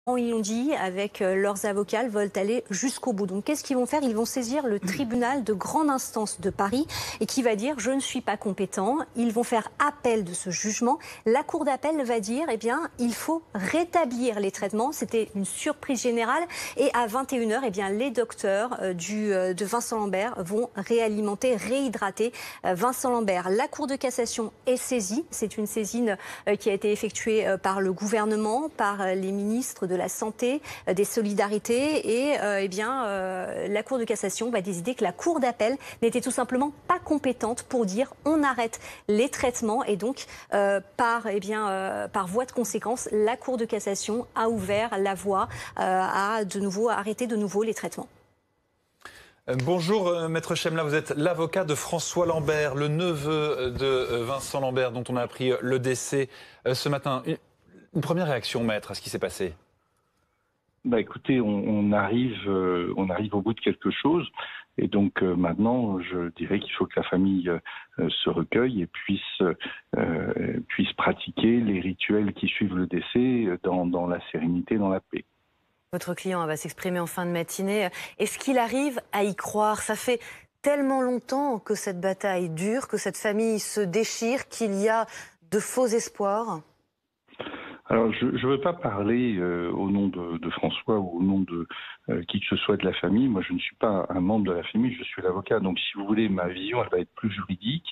Ils l'ont dit, avec leurs avocats, veulent aller jusqu'au bout. Donc qu'est-ce qu'ils vont faire? Ils vont saisir le tribunal de grande instance de Paris et qui va dire « je ne suis pas compétent ». Ils vont faire appel de ce jugement. La cour d'appel va dire eh bien, il faut rétablir les traitements. C'était une surprise générale. Et à 21 h, eh bien, les docteurs de Vincent Lambert vont réalimenter, réhydrater Vincent Lambert. La Cour de cassation est saisie. C'est une saisine qui a été effectuée par le gouvernement, par les ministres de la Santé, des Solidarités et la Cour de cassation va décider que la Cour d'appel n'était tout simplement pas compétente pour dire on arrête les traitements et donc par voie de conséquence, la Cour de cassation a ouvert la voie à arrêter de nouveau les traitements. Bonjour Maître Chemla, vous êtes l'avocat de François Lambert, le neveu de Vincent Lambert dont on a appris le décès ce matin. Une première réaction, Maître, à ce qui s'est passé? Bah écoutez, on arrive au bout de quelque chose et donc maintenant je dirais qu'il faut que la famille se recueille et puisse pratiquer les rituels qui suivent le décès dans la sérénité, dans la paix. Votre client va s'exprimer en fin de matinée. Est-ce qu'il arrive à y croire? Ça fait tellement longtemps que cette bataille dure, que cette famille se déchire, qu'il y a de faux espoirs. Alors, je ne veux pas parler au nom de François ou au nom de qui que ce soit de la famille. Moi, je ne suis pas un membre de la famille, je suis l'avocat. Donc, si vous voulez, ma vision, elle va être plus juridique.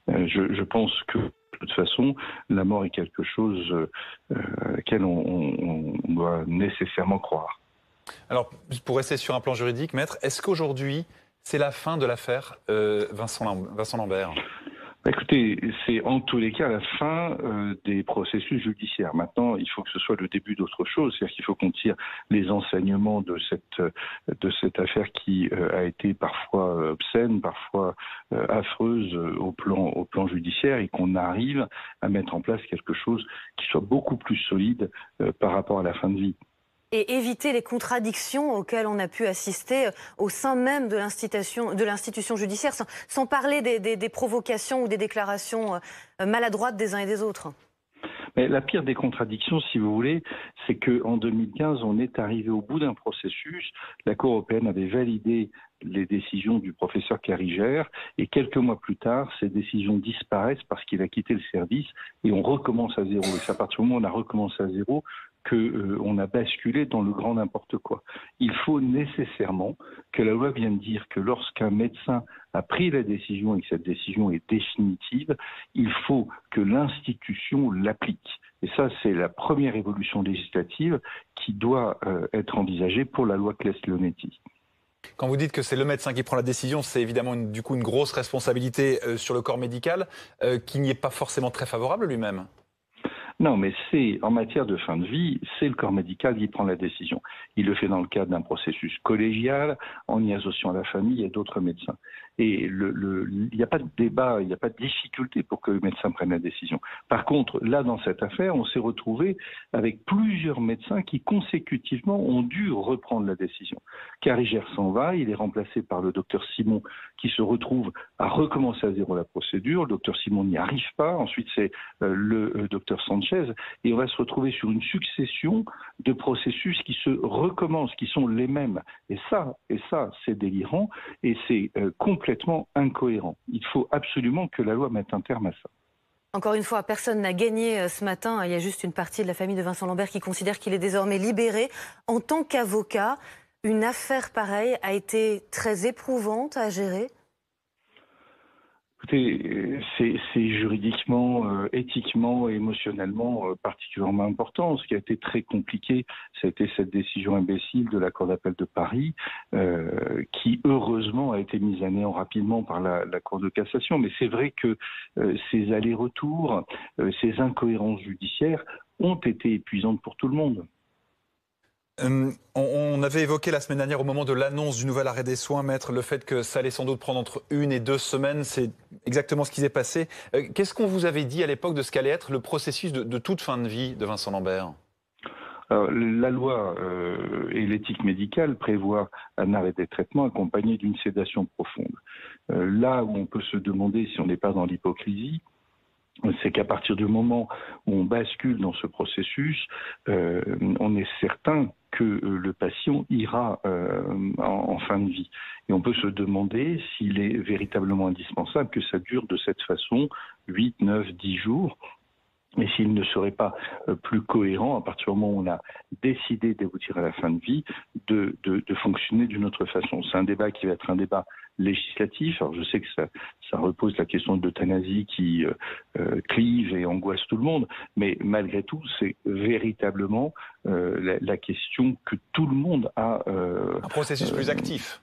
Je pense que, de toute façon, la mort est quelque chose à laquelle on doit nécessairement croire. Alors, pour rester sur un plan juridique, Maître, est-ce qu'aujourd'hui, c'est la fin de l'affaire Vincent Lambert ? Écoutez, c'est en tous les cas la fin des processus judiciaires. Maintenant, il faut que ce soit le début d'autre chose, c'est-à-dire qu'il faut qu'on tire les enseignements de cette affaire qui a été parfois obscène, parfois affreuse au plan judiciaire, et qu'on arrive à mettre en place quelque chose qui soit beaucoup plus solide par rapport à la fin de vie. Et éviter les contradictions auxquelles on a pu assister au sein même de l'institution judiciaire, sans parler des provocations ou des déclarations maladroites des uns et des autres. Mais la pire des contradictions, si vous voulez, c'est qu'en 2015, on est arrivé au bout d'un processus. La Cour européenne avait validé les décisions du professeur Carigère et quelques mois plus tard, ces décisions disparaissent parce qu'il a quitté le service et on recommence à zéro. Et c'est à partir du moment où on a recommencé à zéro qu'on a basculé dans le grand n'importe quoi. Il faut nécessairement que la loi vienne dire que lorsqu'un médecin a pris la décision et que cette décision est définitive, il faut que l'institution l'applique. Et ça, c'est la première évolution législative qui doit être envisagée pour la loi Claes-Leonetti. Quand vous dites que c'est le médecin qui prend la décision, c'est évidemment du coup une grosse responsabilité sur le corps médical qui n'y est pas forcément très favorable lui-même. Non, mais c'est en matière de fin de vie, c'est le corps médical qui prend la décision. Il le fait dans le cadre d'un processus collégial, en y associant la famille et d'autres médecins. Et il n'y a pas de débat, il n'y a pas de difficulté pour que le médecin prenne la décision. Par contre, là, dans cette affaire, on s'est retrouvé avec plusieurs médecins qui, consécutivement, ont dû reprendre la décision. Carigère s'en va, il est remplacé par le docteur Simon, qui se retrouve à recommencer à zéro la procédure. Le docteur Simon n'y arrive pas. Ensuite, c'est le docteur Sanchez. Et on va se retrouver sur une succession de processus qui se recommencent, qui sont les mêmes. Et ça, c'est délirant et c'est complètement incohérent. Il faut absolument que la loi mette un terme à ça. Encore une fois, personne n'a gagné ce matin. Il y a juste une partie de la famille de Vincent Lambert qui considère qu'il est désormais libéré. En tant qu'avocat, une affaire pareille a été très éprouvante à gérer. Écoutez, c'est juridiquement, éthiquement et émotionnellement particulièrement important. Ce qui a été très compliqué, ça a été cette décision imbécile de la Cour d'appel de Paris, qui heureusement a été mise à néant rapidement par la Cour de cassation. Mais c'est vrai que ces allers-retours, ces incohérences judiciaires ont été épuisantes pour tout le monde. On avait évoqué la semaine dernière, au moment de l'annonce du nouvel arrêt des soins, Maître, le fait que ça allait sans doute prendre entre 1 et 2 semaines. C'est exactement ce qui s'est passé. Qu'est-ce qu'on vous avait dit à l'époque de ce qu'allait être le processus de toute fin de vie de Vincent Lambert ? Alors, la loi et l'éthique médicale prévoient un arrêt des traitements accompagné d'une sédation profonde. Là où on peut se demander si on n'est pas dans l'hypocrisie, c'est qu'à partir du moment où on bascule dans ce processus, on est certain que le patient ira en fin de vie. Et on peut se demander s'il est véritablement indispensable que ça dure de cette façon 8, 9, 10 jours. Et s'il ne serait pas plus cohérent, à partir du moment où on a décidé d'aboutir à la fin de vie, de fonctionner d'une autre façon. C'est un débat qui va être un débat législatif. Alors je sais que ça repose la question de l'euthanasie qui clive et angoisse tout le monde, mais malgré tout, c'est véritablement la question que tout le monde a. Un processus plus actif.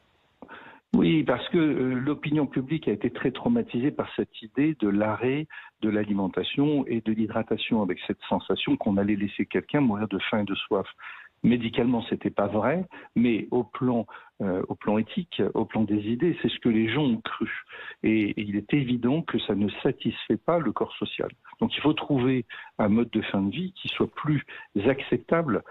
Oui, parce que l'opinion publique a été très traumatisée par cette idée de l'arrêt de l'alimentation et de l'hydratation, avec cette sensation qu'on allait laisser quelqu'un mourir de faim et de soif. Médicalement, c'était pas vrai, mais au plan éthique, au plan des idées, c'est ce que les gens ont cru. Et il est évident que ça ne satisfait pas le corps social. Donc il faut trouver un mode de fin de vie qui soit plus acceptable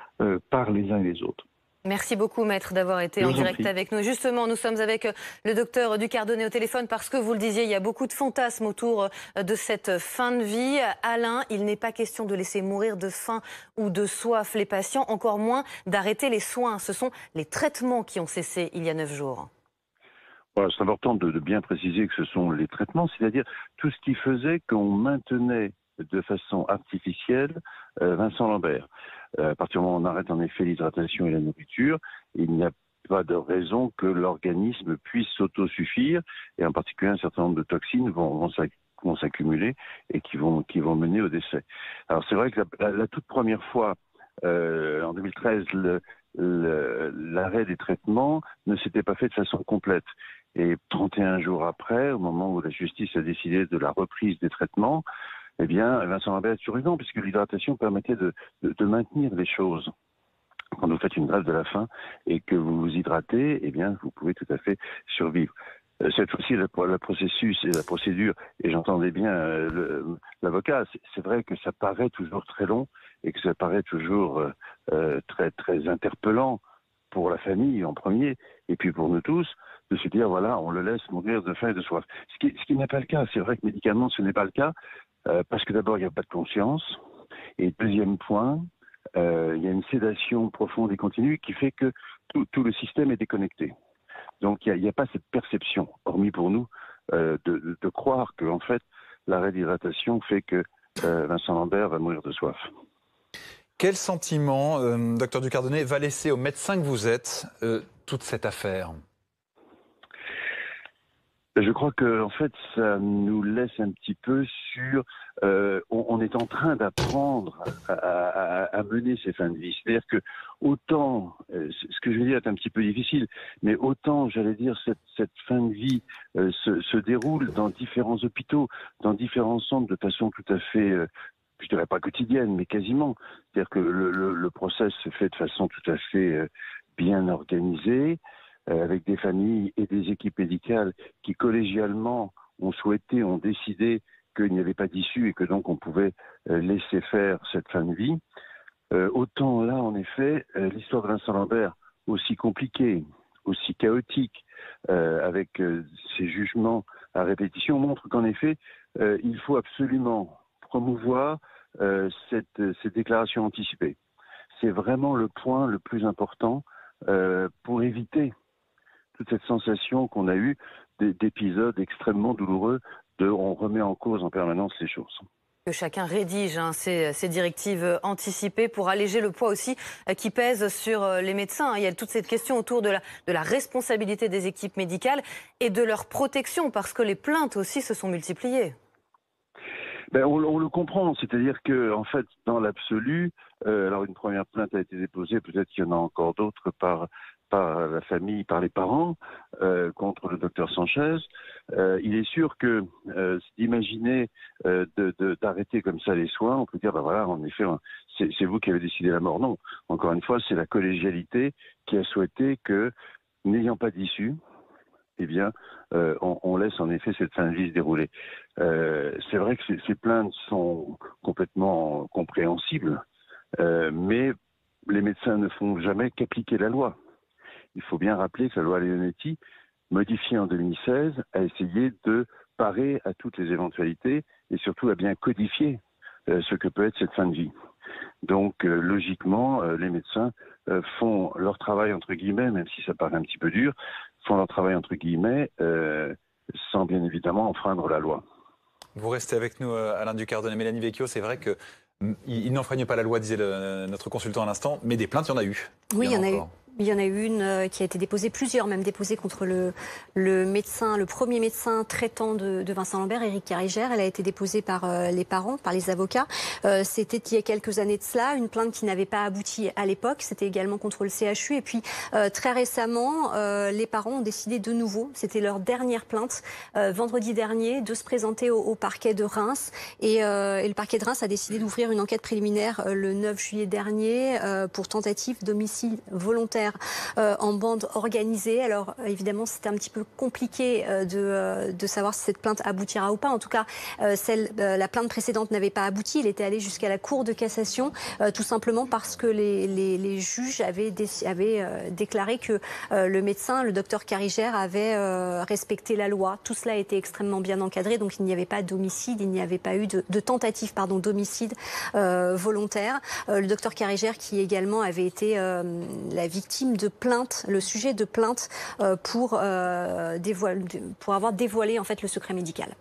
par les uns et les autres. Merci beaucoup, maître, d'avoir été en direct avec nous. Justement, nous sommes avec le docteur Ducardonnet au téléphone parce que, vous le disiez, il y a beaucoup de fantasmes autour de cette fin de vie. Alain, il n'est pas question de laisser mourir de faim ou de soif les patients, encore moins d'arrêter les soins. Ce sont les traitements qui ont cessé il y a 9 jours. Voilà, c'est important de bien préciser que ce sont les traitements, c'est-à-dire tout ce qui faisait qu'on maintenait de façon artificielle Vincent Lambert. À partir du moment où on arrête en effet l'hydratation et la nourriture, il n'y a pas de raison que l'organisme puisse s'autosuffire, et en particulier un certain nombre de toxines vont s'accumuler et qui vont mener au décès. Alors c'est vrai que la toute première fois, en 2013, l'arrêt des traitements ne s'était pas fait de façon complète. Et 31 jours après, au moment où la justice a décidé de la reprise des traitements, eh bien, Vincent Lambert est survivant, puisque l'hydratation permettait de maintenir les choses. Quand vous faites une grève de la faim et que vous vous hydratez, eh bien, vous pouvez tout à fait survivre. Cette fois-ci, le processus et la procédure, et j'entendais bien l'avocat, c'est vrai que ça paraît toujours très long et que ça paraît toujours très, très interpellant pour la famille en premier, et puis pour nous tous, de se dire, voilà, on le laisse mourir de faim et de soif. Ce qui n'est pas le cas. C'est vrai que médicalement, ce n'est pas le cas. Parce que d'abord, il n'y a pas de conscience. Et deuxième point, il y a une sédation profonde et continue qui fait que tout le système est déconnecté. Donc, il n'y a pas cette perception, hormis pour nous, de croire que, en fait, l'arrêt d'hydratation fait que Vincent Lambert va mourir de soif. Quel sentiment, docteur Ducardonnet, va laisser au médecin que vous êtes toute cette affaire ? Je crois que, en fait, ça nous laisse un petit peu sur. On est en train d'apprendre à mener ces fins de vie. C'est-à-dire que autant, ce que je veux dire est un petit peu difficile, mais autant, j'allais dire, cette fin de vie se déroule dans différents hôpitaux, dans différents centres de façon tout à fait, je dirais pas quotidienne, mais quasiment. C'est-à-dire que le process se fait de façon tout à fait bien organisée, avec des familles et des équipes médicales qui collégialement ont décidé qu'il n'y avait pas d'issue et que donc on pouvait laisser faire cette fin de vie. Autant là, en effet, l'histoire de Vincent Lambert, aussi compliquée, aussi chaotique, avec ses jugements à répétition, montre qu'en effet, il faut absolument promouvoir ces déclarations anticipées. C'est vraiment le point le plus important pour éviter toute cette sensation qu'on a eue d'épisodes extrêmement douloureux on remet en cause en permanence les choses. Que chacun rédige ces directives anticipées pour alléger le poids aussi qui pèse sur les médecins. Il y a toute cette question autour de la responsabilité des équipes médicales et de leur protection, parce que les plaintes aussi se sont multipliées. On le comprend, c'est-à-dire que, en fait, dans l'absolu, alors une première plainte a été déposée, peut-être qu'il y en a encore d'autres par la famille, par les parents, contre le docteur Sanchez. Il est sûr que d'imaginer d'arrêter comme ça les soins, on peut dire, voilà, en effet, c'est vous qui avez décidé la mort. Non, encore une fois, c'est la collégialité qui a souhaité que, n'ayant pas d'issue, eh bien, on laisse en effet cette fin de vie se dérouler. C'est vrai que ces plaintes sont complètement compréhensibles, mais les médecins ne font jamais qu'appliquer la loi. Il faut bien rappeler que la loi Leonetti, modifiée en 2016, a essayé de parer à toutes les éventualités et surtout à bien codifier ce que peut être cette fin de vie. Donc, logiquement, les médecins font leur travail, entre guillemets, même si ça paraît un petit peu dur, font leur travail, entre guillemets, sans bien évidemment enfreindre la loi. Vous restez avec nous, Alain Ducardonnet. Mélanie Vecchio, c'est vrai qu'il n'enfreigne pas la loi, disait notre consultant à l'instant, mais des plaintes, il y en a eu. Oui, il y en a eu. Il y en a eu une qui a été déposée, plusieurs même déposées contre le médecin, le premier médecin traitant de Vincent Lambert, Éric Carigère. Elle a été déposée par les parents, par les avocats. C'était il y a quelques années de cela, une plainte qui n'avait pas abouti à l'époque. C'était également contre le CHU. Et puis très récemment, les parents ont décidé de nouveau, c'était leur dernière plainte, vendredi dernier, de se présenter au parquet de Reims. Et le parquet de Reims a décidé d'ouvrir une enquête préliminaire le 9 juillet dernier pour tentative d'homicide volontaire en bande organisée. Alors évidemment, c'était un petit peu compliqué de savoir si cette plainte aboutira ou pas. En tout cas, la plainte précédente n'avait pas abouti. Il était allé jusqu'à la Cour de cassation, tout simplement parce que les juges avaient déclaré que le médecin, le docteur Carigère, avait respecté la loi. Tout cela a été extrêmement bien encadré, donc il n'y avait pas d'homicide, il n'y avait pas eu de tentative d'homicide volontaire. Le docteur Carigère, qui également avait été la victime de plainte, le sujet de plainte pour avoir dévoilé en fait le secret médical.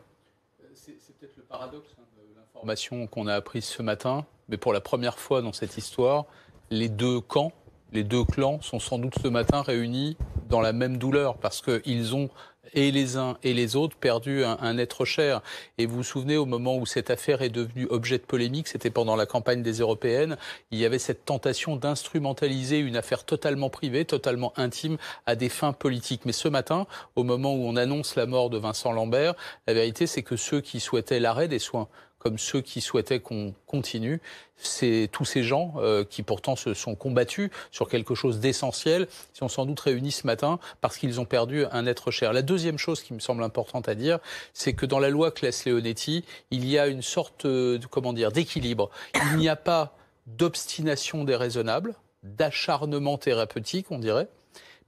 C'est peut-être le paradoxe de l'information qu'on a apprise ce matin, mais pour la première fois dans cette histoire, les deux camps, les deux clans sont sans doute ce matin réunis dans la même douleur parce qu'ils ont et les uns et les autres perdu un être cher. Et vous vous souvenez, au moment où cette affaire est devenue objet de polémique, c'était pendant la campagne des européennes, il y avait cette tentation d'instrumentaliser une affaire totalement privée, totalement intime, à des fins politiques. Mais ce matin, au moment où on annonce la mort de Vincent Lambert, la vérité c'est que ceux qui souhaitaient l'arrêt des soins, comme ceux qui souhaitaient qu'on continue, c'est tous ces gens qui pourtant se sont combattus sur quelque chose d'essentiel, qui sont sans doute réunis ce matin parce qu'ils ont perdu un être cher. La deuxième chose qui me semble importante à dire, c'est que dans la loi Claes-Leonetti, il y a une sorte d'équilibre. Il n'y a pas d'obstination déraisonnable, d'acharnement thérapeutique, on dirait.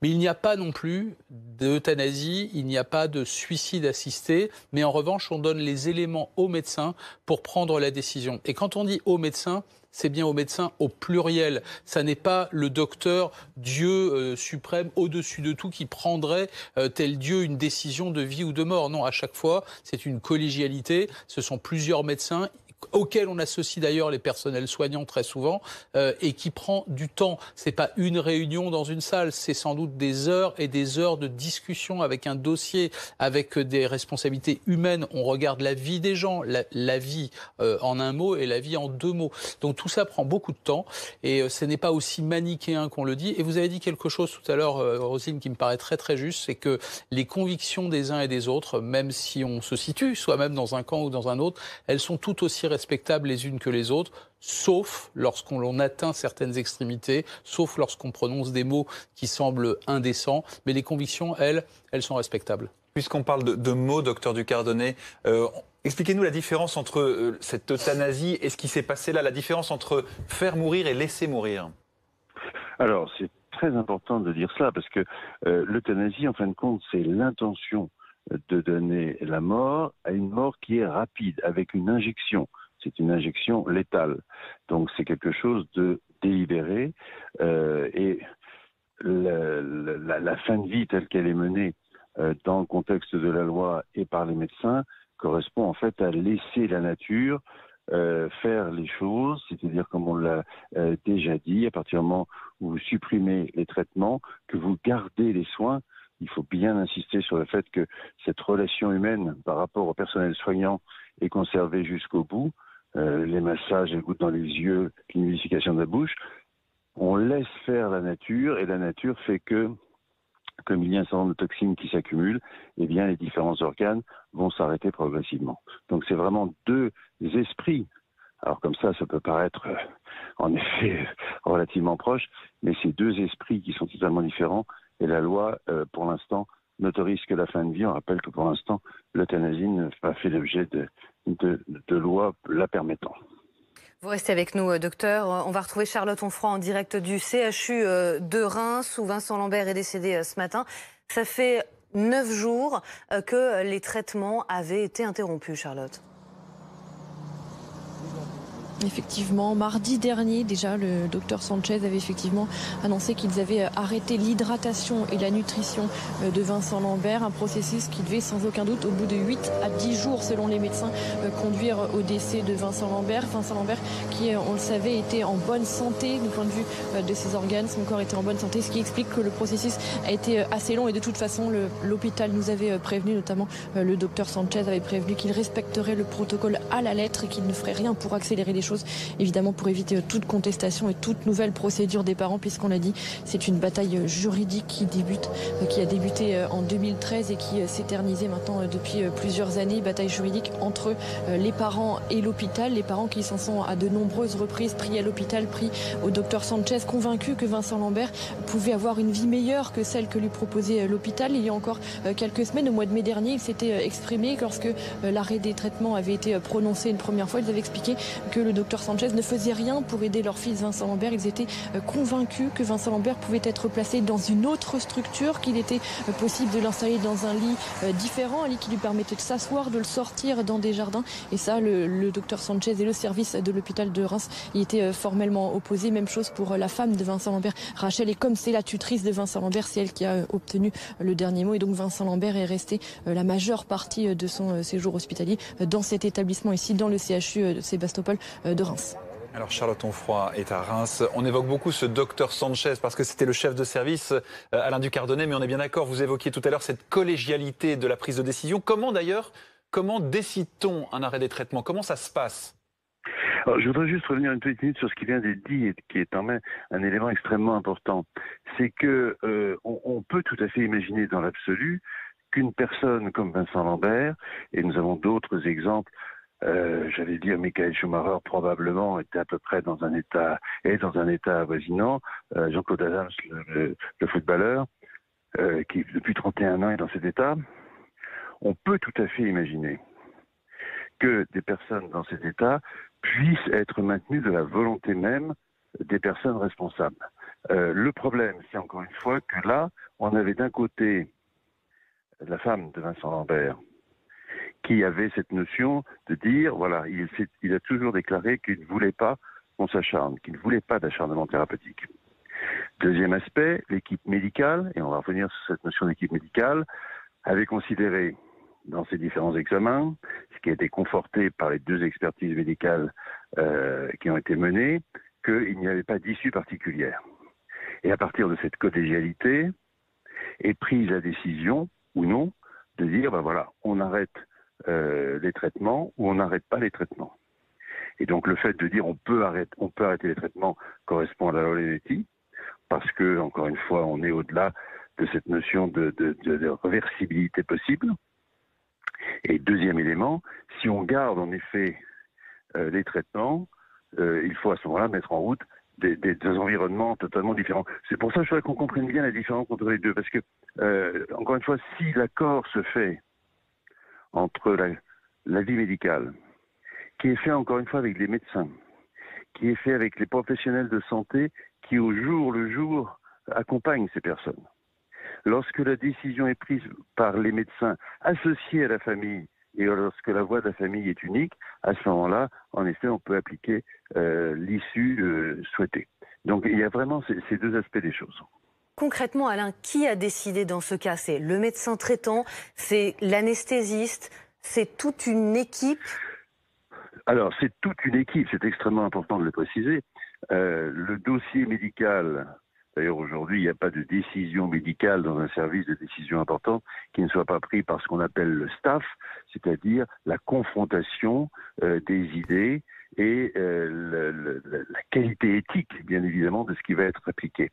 Mais il n'y a pas non plus d'euthanasie, il n'y a pas de suicide assisté, mais en revanche, on donne les éléments aux médecins pour prendre la décision. Et quand on dit aux médecins, c'est bien aux médecins au pluriel. Ça n'est pas le docteur, Dieu suprême, au-dessus de tout, qui prendrait, tel Dieu, une décision de vie ou de mort. Non, à chaque fois, c'est une collégialité. Ce sont plusieurs médecins auquel on associe d'ailleurs les personnels soignants très souvent, et qui prend du temps. C'est pas une réunion dans une salle, c'est sans doute des heures et des heures de discussion avec un dossier, avec des responsabilités humaines. On regarde la vie des gens, la vie en un mot et la vie en deux mots. Donc tout ça prend beaucoup de temps et ce n'est pas aussi manichéen qu'on le dit. Et vous avez dit quelque chose tout à l'heure, Roselyne, qui me paraît très très juste, c'est que les convictions des uns et des autres, même si on se situe soi-même dans un camp ou dans un autre, elles sont tout aussi respectables les unes que les autres, sauf lorsqu'on atteint certaines extrémités, sauf lorsqu'on prononce des mots qui semblent indécents. Mais les convictions, elles sont respectables. Puisqu'on parle de mots, docteur Ducardonnet, expliquez-nous la différence entre cette euthanasie et ce qui s'est passé là, la différence entre faire mourir et laisser mourir. Alors, c'est très important de dire cela, parce que l'euthanasie, en fin de compte, c'est l'intention de donner la mort à une mort qui est rapide, avec une injection. C'est une injection létale. Donc c'est quelque chose de délibéré. Et la fin de vie telle qu'elle est menée dans le contexte de la loi et par les médecins correspond en fait à laisser la nature faire les choses, c'est-à-dire comme on l'a déjà dit, à partir du moment où vous supprimez les traitements, que vous gardez les soins. Il faut bien insister sur le fait que cette relation humaine par rapport au personnel soignant est conservée jusqu'au bout. Les massages, les gouttes dans les yeux, l'humidification de la bouche. On laisse faire la nature et la nature fait que, comme il y a un certain nombre de toxines qui s'accumulent, eh bien les différents organes vont s'arrêter progressivement. Donc c'est vraiment deux esprits. Alors comme ça peut paraître en effet relativement proche, mais c'est deux esprits qui sont totalement différents. Et la loi, pour l'instant, n'autorise que la fin de vie. On rappelle que pour l'instant, l'euthanasie n'a pas fait l'objet de loi la permettant. Vous restez avec nous, docteur. On va retrouver Charlotte Onfroy en direct du CHU de Reims, où Vincent Lambert est décédé ce matin. Ça fait 9 jours que les traitements avaient été interrompus, Charlotte. Effectivement, mardi dernier, déjà, le docteur Sanchez avait effectivement annoncé qu'ils avaient arrêté l'hydratation et la nutrition de Vincent Lambert, un processus qui devait sans aucun doute, au bout de 8 à 10 jours, selon les médecins, conduire au décès de Vincent Lambert. Vincent Lambert qui, on le savait, était en bonne santé du point de vue de ses organes, son corps était en bonne santé, ce qui explique que le processus a été assez long et de toute façon, l'hôpital nous avait prévenu, notamment le docteur Sanchez avait prévenu qu'il respecterait le protocole à la lettre et qu'il ne ferait rien pour accélérer les choses, évidemment pour éviter toute contestation et toute nouvelle procédure des parents, puisqu'on l'a dit, c'est une bataille juridique qui a débuté en 2013 et qui s'éternisait maintenant depuis plusieurs années, bataille juridique entre les parents et l'hôpital, les parents qui s'en sont à de nombreuses reprises pris à l'hôpital, pris au docteur Sanchez, convaincus que Vincent Lambert pouvait avoir une vie meilleure que celle que lui proposait l'hôpital. Il y a encore quelques semaines, au mois de mai dernier, il s'était exprimé lorsque l'arrêt des traitements avait été prononcé une première fois. Ils avaient expliqué que le docteur Sanchez ne faisait rien pour aider leur fils Vincent Lambert. Ils étaient convaincus que Vincent Lambert pouvait être placé dans une autre structure, qu'il était possible de l'installer dans un lit différent, un lit qui lui permettait de s'asseoir, de le sortir dans des jardins. Et ça, le docteur Sanchez et le service de l'hôpital de Reims y étaient formellement opposés. Même chose pour la femme de Vincent Lambert, Rachel. Et comme c'est la tutrice de Vincent Lambert, c'est elle qui a obtenu le dernier mot. Et donc Vincent Lambert est resté la majeure partie de son séjour hospitalier dans cet établissement ici, dans le CHU de Sébastopol de Reims. Alors Charlotte Onfroy est à Reims. On évoque beaucoup ce docteur Sanchez parce que c'était le chef de service, Alain Ducardonnet, mais on est bien d'accord, vous évoquiez tout à l'heure cette collégialité de la prise de décision. Comment décide-t-on un arrêt des traitements? Comment ça se passe? Alors, je voudrais juste revenir une petite minute sur ce qui vient d'être dit et qui est quand même un élément extrêmement important. C'est que on peut tout à fait imaginer dans l'absolu qu'une personne comme Vincent Lambert, et nous avons d'autres exemples, j'allais dire Michael Schumacher probablement était à peu près dans un état avoisinant, Jean-Claude Adams, le footballeur, qui depuis 31 ans est dans cet état. On peut tout à fait imaginer que des personnes dans cet état puissent être maintenues de la volonté même des personnes responsables. Le problème, c'est encore une fois que là, on avait d'un côté la femme de Vincent Lambert, qui avait cette notion de dire, voilà, il a toujours déclaré qu'il ne voulait pas qu'on s'acharne, qu'il ne voulait pas d'acharnement thérapeutique. Deuxième aspect, l'équipe médicale, et on va revenir sur cette notion d'équipe médicale, avait considéré dans ses différents examens, ce qui a été conforté par les 2 expertises médicales qui ont été menées, qu'il n'y avait pas d'issue particulière. Et à partir de cette collégialité, est prise la décision, ou non, de dire, ben voilà, on arrête les traitements ou on n'arrête pas les traitements. Et donc le fait de dire on peut arrêter les traitements correspond à la loi Leonetti, parce que, encore une fois, on est au-delà de cette notion de réversibilité possible. Et deuxième élément, si on garde en effet les traitements, il faut à ce moment-là mettre en route des environnements totalement différents. C'est pour ça que je voudrais qu'on comprenne bien la différence entre les deux, parce que, encore une fois, si l'accord se fait entre la vie médicale, qui est fait encore une fois avec les médecins, qui est fait avec les professionnels de santé qui au jour le jour accompagnent ces personnes. Lorsque la décision est prise par les médecins associés à la famille et lorsque la voix de la famille est unique, à ce moment-là, en effet, on peut appliquer l'issue souhaitée. Donc il y a vraiment ces 2 aspects des choses. Concrètement, Alain, qui a décidé dans ce cas? C'est le médecin traitant, c'est l'anesthésiste, c'est toute une équipe? Alors, c'est toute une équipe, c'est extrêmement important de le préciser. Le dossier médical, d'ailleurs aujourd'hui, il n'y a pas de décision médicale dans un service de décision importante qui ne soit pas pris par ce qu'on appelle le staff, c'est-à-dire la confrontation des idées et la qualité éthique, bien évidemment, de ce qui va être appliqué.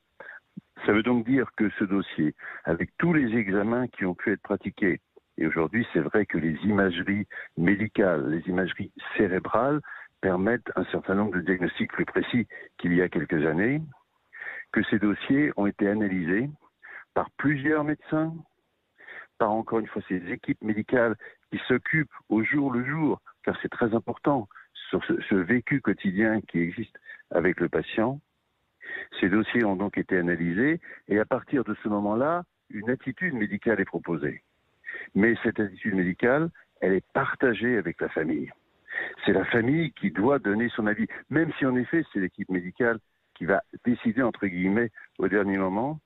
Ça veut donc dire que ce dossier, avec tous les examens qui ont pu être pratiqués, et aujourd'hui c'est vrai que les imageries médicales, les imageries cérébrales permettent un certain nombre de diagnostics plus précis qu'il y a quelques années, que ces dossiers ont été analysés par plusieurs médecins, par encore une fois ces équipes médicales qui s'occupent au jour le jour, car c'est très important, sur ce vécu quotidien qui existe avec le patient. Ces dossiers ont donc été analysés et à partir de ce moment-là, une attitude médicale est proposée. Mais cette attitude médicale, elle est partagée avec la famille. C'est la famille qui doit donner son avis, même si en effet c'est l'équipe médicale qui va décider entre guillemets au dernier moment,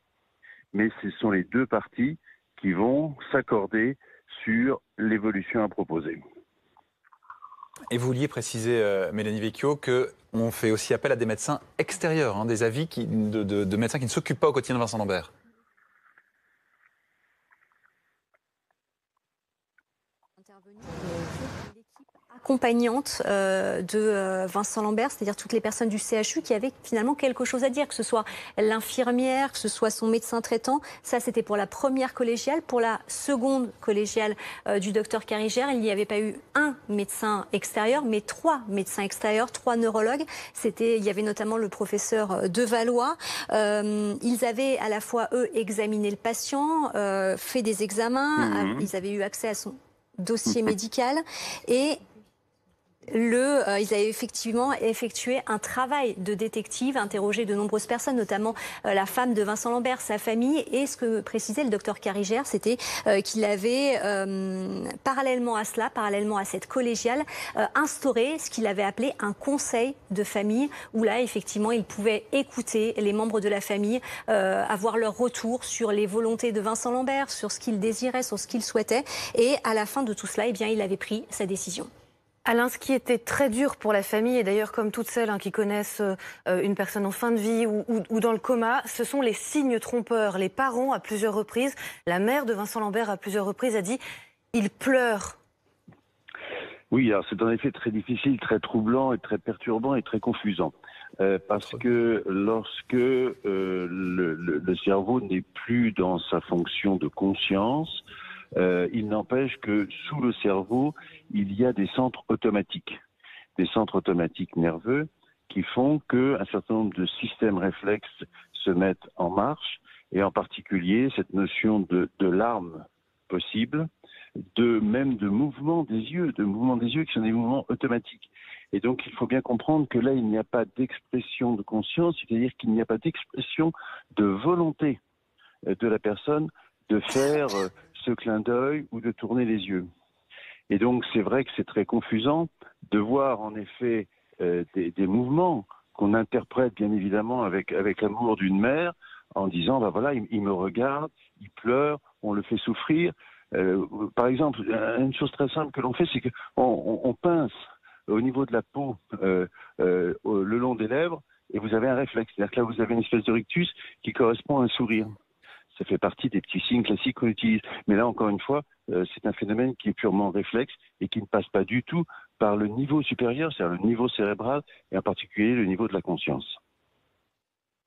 mais ce sont les deux parties qui vont s'accorder sur l'évolution à proposer. Et vous vouliez préciser, Mélanie Vecchio, qu'on fait aussi appel à des médecins extérieurs, hein, des avis de médecins qui ne s'occupent pas au quotidien de Vincent Lambert. Accompagnante de Vincent Lambert, c'est-à-dire toutes les personnes du CHU qui avaient finalement quelque chose à dire, que ce soit l'infirmière, que ce soit son médecin traitant. Ça, c'était pour la première collégiale. Pour la seconde collégiale du docteur Carigère, il n'y avait pas eu un médecin extérieur, mais 3 médecins extérieurs, 3 neurologues. Il y avait notamment le professeur Devalois. Ils avaient à la fois, eux, examiné le patient, fait des examens, ils avaient eu accès à son dossier médical et ils avaient effectivement effectué un travail de détective, interrogé de nombreuses personnes, notamment la femme de Vincent Lambert, sa famille. Et ce que précisait le docteur Carigère, c'était qu'il avait, parallèlement à cela, parallèlement à cette collégiale, instauré ce qu'il avait appelé un conseil de famille, où là, effectivement, il pouvait écouter les membres de la famille, avoir leur retour sur les volontés de Vincent Lambert, sur ce qu'il désirait, sur ce qu'il souhaitait. Et à la fin de tout cela, eh bien, il avait pris sa décision. Alain, ce qui était très dur pour la famille, et d'ailleurs comme toutes celles qui connaissent une personne en fin de vie ou dans le coma, ce sont les signes trompeurs. Les parents, à plusieurs reprises, la mère de Vincent Lambert, à plusieurs reprises, a dit « il pleure ». Oui, alors c'est en effet très difficile, très troublant et très perturbant et très confusant. Parce que lorsque le cerveau n'est plus dans sa fonction de conscience, il n'empêche que sous le cerveau, il y a des centres automatiques nerveux qui font qu'un certain nombre de systèmes réflexes se mettent en marche, et en particulier cette notion de larmes possibles, même de mouvements des yeux qui sont des mouvements automatiques. Et donc il faut bien comprendre que là, il n'y a pas d'expression de conscience, c'est-à-dire qu'il n'y a pas d'expression de volonté de la personne de faire ce clin d'œil ou de tourner les yeux. Et donc c'est vrai que c'est très confusant de voir en effet des mouvements qu'on interprète bien évidemment avec l'amour d'une mère, en disant bah voilà, il me regarde, il pleure, on le fait souffrir. Par exemple, une chose très simple que l'on fait, c'est qu'on pince au niveau de la peau le long des lèvres, et vous avez un réflexe. C'est-à-dire que là, vous avez une espèce de rictus qui correspond à un sourire. Ça fait partie des petits signes classiques qu'on utilise. Mais là, encore une fois, c'est un phénomène qui est purement réflexe et qui ne passe pas du tout par le niveau supérieur, c'est-à-dire le niveau cérébral, et en particulier le niveau de la conscience.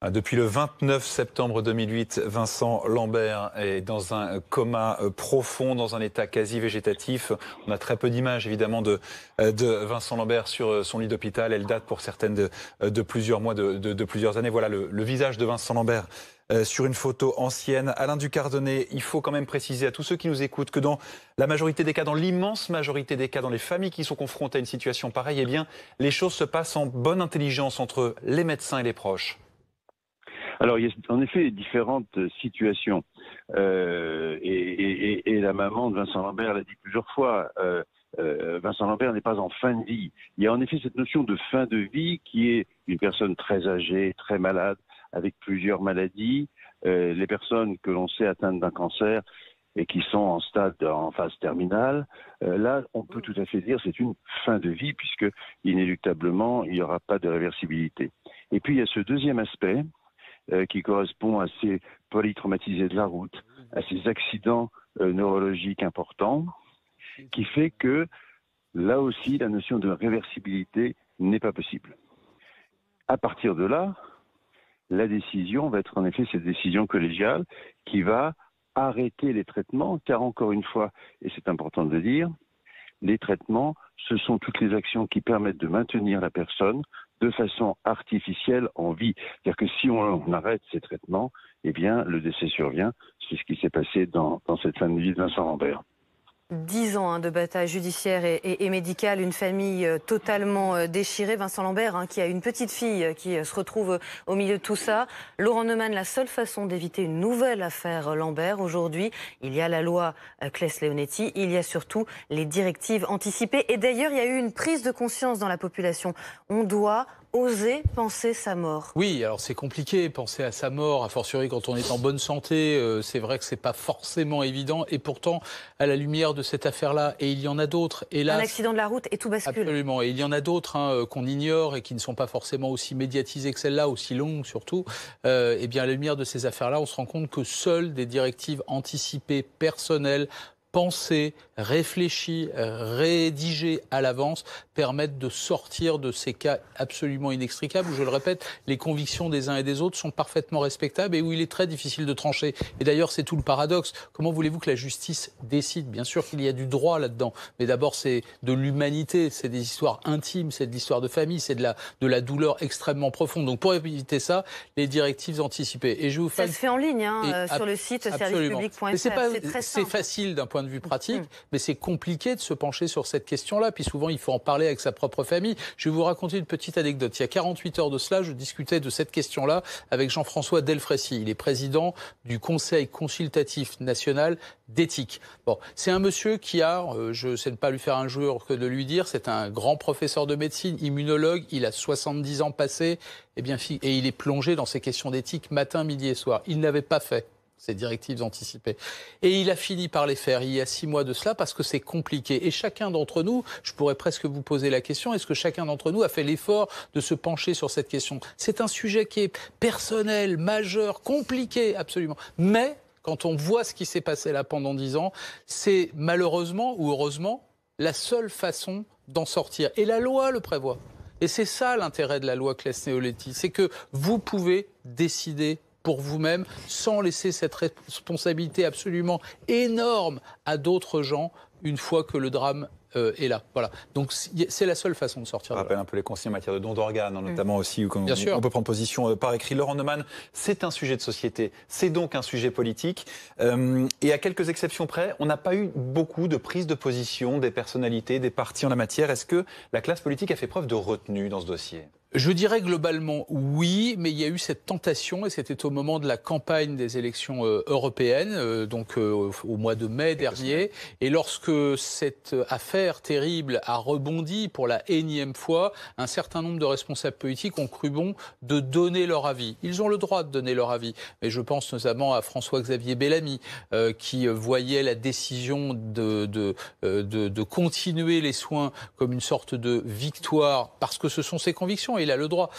Depuis le 29 septembre 2008, Vincent Lambert est dans un coma profond, dans un état quasi végétatif. On a très peu d'images, évidemment, de Vincent Lambert sur son lit d'hôpital. Elle date pour certaines de plusieurs mois, de plusieurs années. Voilà le visage de Vincent Lambert sur une photo ancienne. Alain Ducardonnet, il faut quand même préciser à tous ceux qui nous écoutent que dans la majorité des cas, dans l'immense majorité des cas, dans les familles qui sont confrontées à une situation pareille, eh bien, les choses se passent en bonne intelligence entre les médecins et les proches. Alors, il y a en effet différentes situations. Et la maman de Vincent Lambert l'a dit plusieurs fois, Vincent Lambert n'est pas en fin de vie. Il y a en effet cette notion de fin de vie qui est une personne très âgée, très malade, avec plusieurs maladies. Les personnes que l'on sait atteintes d'un cancer et qui sont en phase terminale, là, on peut tout à fait dire c'est une fin de vie puisque inéluctablement, il n'y aura pas de réversibilité. Et puis, il y a ce deuxième aspect qui correspond à ces polytraumatisés de la route, à ces accidents neurologiques importants, qui fait que là aussi la notion de réversibilité n'est pas possible. À partir de là, la décision va être en effet cette décision collégiale qui va arrêter les traitements, car encore une fois, et c'est important de le dire, les traitements, ce sont toutes les actions qui permettent de maintenir la personne de façon artificielle en vie. C'est-à-dire que si on arrête ces traitements, eh bien, le décès survient. C'est ce qui s'est passé dans cette fin de vie de Vincent Lambert. 10 ans de bataille judiciaire et médicale, une famille totalement déchirée. Vincent Lambert, qui a une petite fille qui se retrouve au milieu de tout ça. Laurent Neumann, la seule façon d'éviter une nouvelle affaire Lambert aujourd'hui, il y a la loi Claes-Leonetti, il y a surtout les directives anticipées. Et d'ailleurs, il y a eu une prise de conscience dans la population. On doit oser penser sa mort. Oui, alors c'est compliqué, penser à sa mort, a fortiori quand on est en bonne santé, c'est vrai que c'est pas forcément évident, et pourtant, à la lumière de cette affaire-là, et il y en a d'autres, hélas... Un accident de la route et tout bascule. Absolument, et il y en a d'autres qu'on ignore et qui ne sont pas forcément aussi médiatisées que celle-là, aussi longues surtout, et bien à la lumière de ces affaires-là, on se rend compte que seules des directives anticipées, personnelles, pensées, réfléchies, rédigées à l'avance, permettent de sortir de ces cas absolument inextricables où, je le répète, les convictions des uns et des autres sont parfaitement respectables et où il est très difficile de trancher. Et d'ailleurs, c'est tout le paradoxe. Comment voulez-vous que la justice décide? Bien sûr qu'il y a du droit là-dedans, mais d'abord c'est de l'humanité, c'est des histoires intimes, c'est de l'histoire de famille, c'est de la douleur extrêmement profonde. Donc pour éviter ça, les directives anticipées. Et je vous ça se fait en ligne sur le site servicepublic.fr. C'est facile d'un point de vue pratique, mais c'est compliqué de se pencher sur cette question-là. Puis souvent, il faut en parler avec sa propre famille. Je vais vous raconter une petite anecdote. Il y a 48 heures de cela, je discutais de cette question-là avec Jean-François Delfrécy. Il est président du Conseil consultatif national d'éthique. Bon, c'est un monsieur qui a, je ne sais pas lui faire un jour que de lui dire, c'est un grand professeur de médecine, immunologue, il a 70 ans passés, et il est plongé dans ces questions d'éthique matin, midi et soir. Il n'avait pas fait ces directives anticipées. Et il a fini par les faire il y a 6 mois de cela parce que c'est compliqué. Et chacun d'entre nous, je pourrais presque vous poser la question, est-ce que chacun d'entre nous a fait l'effort de se pencher sur cette question? C'est un sujet qui est personnel, majeur, compliqué, absolument. Mais quand on voit ce qui s'est passé là pendant 10 ans, c'est malheureusement ou heureusement la seule façon d'en sortir. Et la loi le prévoit. Et c'est ça l'intérêt de la loi Claes-Leonetti, c'est que vous pouvez décider pour vous-même, sans laisser cette responsabilité absolument énorme à d'autres gens une fois que le drame est là. Voilà. Donc c'est la seule façon de sortir. On rappelle un peu les consignes en matière de don d'organes, notamment aussi, où on peut prendre position par écrit. Laurent Neumann, c'est un sujet de société, c'est donc un sujet politique. Et à quelques exceptions près, on n'a pas eu beaucoup de prise de position des personnalités, des partis en la matière. Est-ce que la classe politique a fait preuve de retenue dans ce dossier ? Je dirais globalement oui, mais il y a eu cette tentation, et c'était au moment de la campagne des élections européennes, au mois de mai dernier. Et lorsque cette affaire terrible a rebondi pour la énième fois, un certain nombre de responsables politiques ont cru bon de donner leur avis. Ils ont le droit de donner leur avis. Mais je pense notamment à François-Xavier Bellamy, qui voyait la décision de continuer les soins comme une sorte de victoire, parce que ce sont ses convictions. Il a le droit.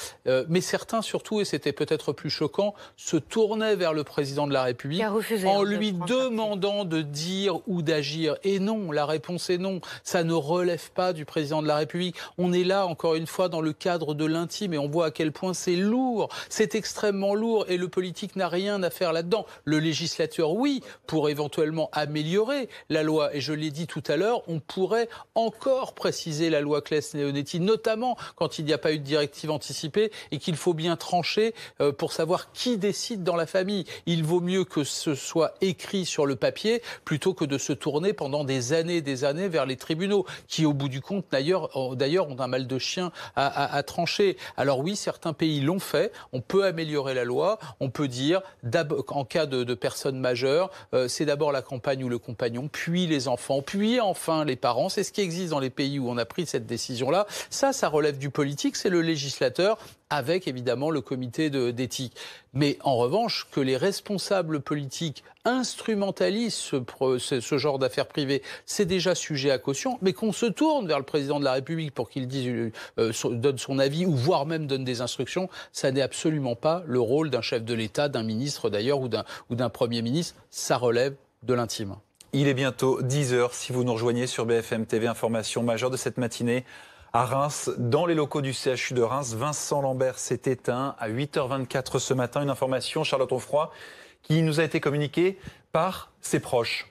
Mais certains, surtout, et c'était peut-être plus choquant, se tournaient vers le président de la République en lui demandant de dire ou d'agir. Et non, la réponse est non. Ça ne relève pas du président de la République. On est là, encore une fois, dans le cadre de l'intime et on voit à quel point c'est lourd. C'est extrêmement lourd et le politique n'a rien à faire là-dedans. Le législateur, oui, pour éventuellement améliorer la loi. Et je l'ai dit tout à l'heure, on pourrait encore préciser la loi Claes-Leonetti, notamment quand il n'y a pas eu de directive anticipée et qu'il faut bien trancher pour savoir qui décide dans la famille. Il vaut mieux que ce soit écrit sur le papier plutôt que de se tourner pendant des années vers les tribunaux qui, au bout du compte, d'ailleurs ont un mal de chien à trancher. Alors oui, certains pays l'ont fait. On peut améliorer la loi. On peut dire, en cas de personnes majeures, c'est d'abord la compagne ou le compagnon, puis les enfants, puis enfin les parents. C'est ce qui existe dans les pays où on a pris cette décision-là. Ça relève du politique. C'est le législateur avec évidemment le comité d'éthique. Mais en revanche, que les responsables politiques instrumentalisent ce genre d'affaires privées, c'est déjà sujet à caution, mais qu'on se tourne vers le président de la République pour qu'il donne son avis ou voire même donne des instructions, ça n'est absolument pas le rôle d'un chef de l'État, d'un ministre d'ailleurs ou d'un Premier ministre, ça relève de l'intime. Il est bientôt 10h si vous nous rejoignez sur BFM TV, information majeure de cette matinée. À Reims, dans les locaux du CHU de Reims, Vincent Lambert s'est éteint à 8h24 ce matin. Une information, Charlotte Onfroy, qui nous a été communiquée par ses proches.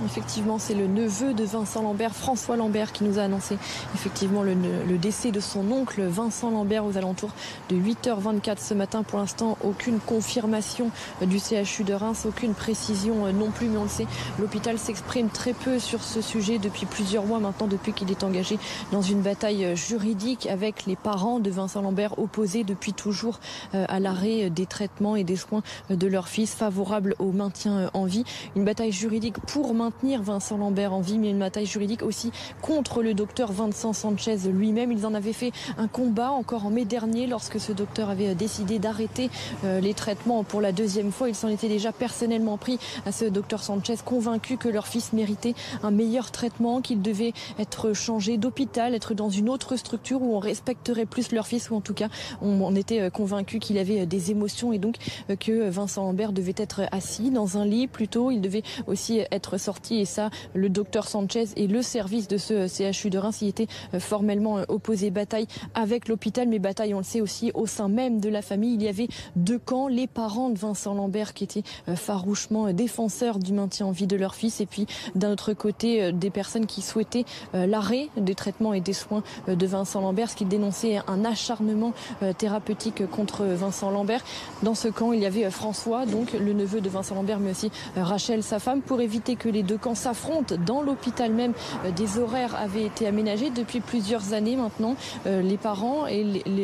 Effectivement, c'est le neveu de Vincent Lambert, François Lambert, qui nous a annoncé effectivement le décès de son oncle Vincent Lambert aux alentours de 8h24 ce matin. Pour l'instant, aucune confirmation du CHU de Reims, aucune précision non plus, mais on le sait, l'hôpital s'exprime très peu sur ce sujet depuis plusieurs mois maintenant, depuis qu'il est engagé dans une bataille juridique avec les parents de Vincent Lambert, opposés depuis toujours à l'arrêt des traitements et des soins de leur fils, favorables au maintien en vie. Une bataille juridique pour maintenir Vincent Lambert en vie, mais une bataille juridique aussi contre le docteur Vincent Sanchez lui-même. Ils en avaient fait un combat encore en mai dernier lorsque ce docteur avait décidé d'arrêter les traitements pour la deuxième fois. Il s'en était déjà personnellement pris à ce docteur Sanchez, convaincu que leur fils méritait un meilleur traitement, qu'il devait être changé d'hôpital, être dans une autre structure où on respecterait plus leur fils, ou en tout cas on était convaincu qu'il avait des émotions et donc que Vincent Lambert devait être assis dans un lit plutôt. Il devait aussi être sorti, et ça, le docteur Sanchez et le service de ce CHU de Reims y étaient formellement opposés. Bataille avec l'hôpital, mais bataille, on le sait aussi, au sein même de la famille. Il y avait deux camps, les parents de Vincent Lambert qui étaient farouchement défenseurs du maintien en vie de leur fils, et puis d'un autre côté des personnes qui souhaitaient l'arrêt des traitements et des soins de Vincent Lambert, ce qu'ils dénonçaient un acharnement thérapeutique contre Vincent Lambert. Dans ce camp, il y avait François, donc le neveu de Vincent Lambert, mais aussi Rachel, sa femme. Pour éviter que les deux camps s'affrontent dans l'hôpital même, des horaires avaient été aménagés depuis plusieurs années maintenant. Les parents et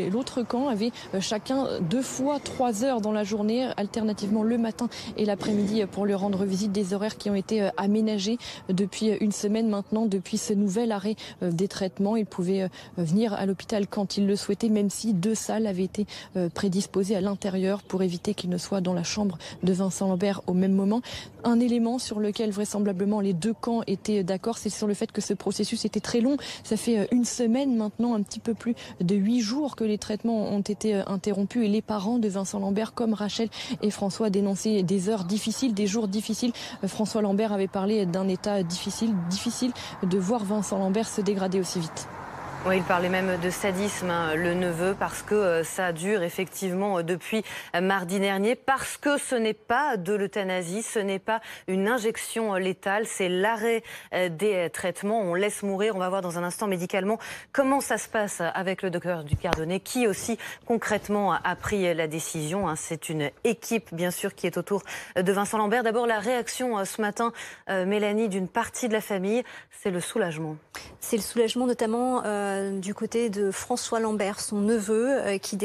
l'autre camp avaient chacun 2 fois 3 heures dans la journée, alternativement le matin et l'après-midi, pour lui rendre visite. Des horaires qui ont été aménagés depuis une semaine maintenant, depuis ce nouvel arrêt des traitements. Il pouvait venir à l'hôpital quand il le souhaitait, même si 2 salles avaient été prédisposées à l'intérieur pour éviter qu'il ne soit dans la chambre de Vincent Lambert au même moment. Un élément sur lequel vraisemblablement les deux camps étaient d'accord, c'est sur le fait que ce processus était très long. Ça fait une semaine maintenant, un petit peu plus de 8 jours que les traitements ont été interrompus, et les parents de Vincent Lambert, comme Rachel et François, dénonçaient des heures difficiles, des jours difficiles. François Lambert avait parlé d'un état difficile de voir Vincent Lambert se dégrader aussi vite. Oui, il parlait même de sadisme, le neveu, parce que ça dure effectivement depuis mardi dernier, parce que ce n'est pas de l'euthanasie, ce n'est pas une injection létale, c'est l'arrêt des traitements. On laisse mourir. On va voir dans un instant médicalement comment ça se passe avec le docteur Ducardonnet, qui aussi concrètement a pris la décision. C'est une équipe, bien sûr, qui est autour de Vincent Lambert. D'abord, la réaction ce matin, Mélanie, d'une partie de la famille, c'est le soulagement. C'est le soulagement notamment du côté de François Lambert, son neveu, qui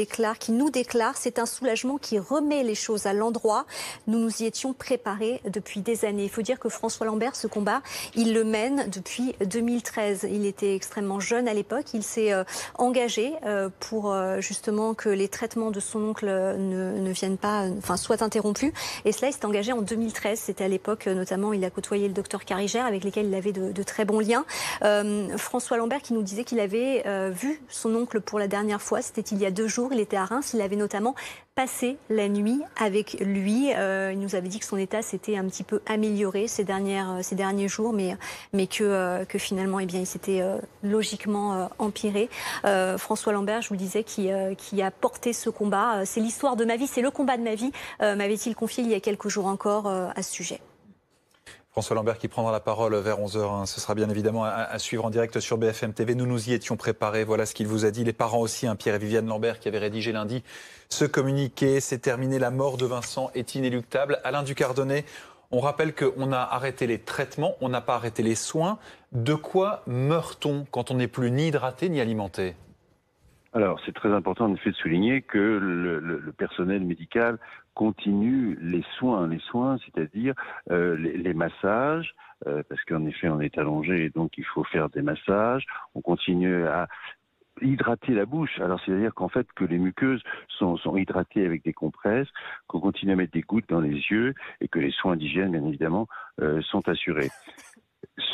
nous déclare, c'est un soulagement qui remet les choses à l'endroit. Nous nous y étions préparés depuis des années. Il faut dire que François Lambert, ce combat, il le mène depuis 2013. Il était extrêmement jeune à l'époque. Il s'est engagé pour justement que les traitements de son oncle ne viennent pas, soient interrompus. Et cela, il s'est engagé en 2013. C'était à l'époque, notamment, il a côtoyé le docteur Carigère, avec lesquels il avait de très bons liens. François Lambert qui nous disait qu'il avait vu son oncle pour la dernière fois, c'était il y a 2 jours, il était à Reims, il avait notamment passé la nuit avec lui. Il nous avait dit que son état s'était un petit peu amélioré ces derniers jours, mais que finalement, eh bien, il s'était logiquement empiré. François Lambert, je vous le disais, qui a porté ce combat. C'est l'histoire de ma vie, c'est le combat de ma vie, m'avait-il confié il y a quelques jours encore à ce sujet. François Lambert qui prendra la parole vers 11h. Ce sera bien évidemment à suivre en direct sur BFM TV. Nous y étions préparés. Voilà ce qu'il vous a dit. Les parents aussi, Pierre et Viviane Lambert, qui avaient rédigé lundi ce communiqué. C'est terminé. La mort de Vincent est inéluctable. Alain Ducardonnet, on rappelle qu'on a arrêté les traitements, on n'a pas arrêté les soins. De quoi meurt-on quand on n'est plus ni hydraté ni alimenté ? Alors, c'est très important en effet de souligner que le personnel médical continue les soins, c'est-à-dire les massages, parce qu'en effet on est allongé et donc il faut faire des massages. On continue à hydrater la bouche. Alors c'est-à-dire qu'en fait que les muqueuses sont hydratées avec des compresses, qu'on continue à mettre des gouttes dans les yeux et que les soins d'hygiène bien évidemment sont assurés.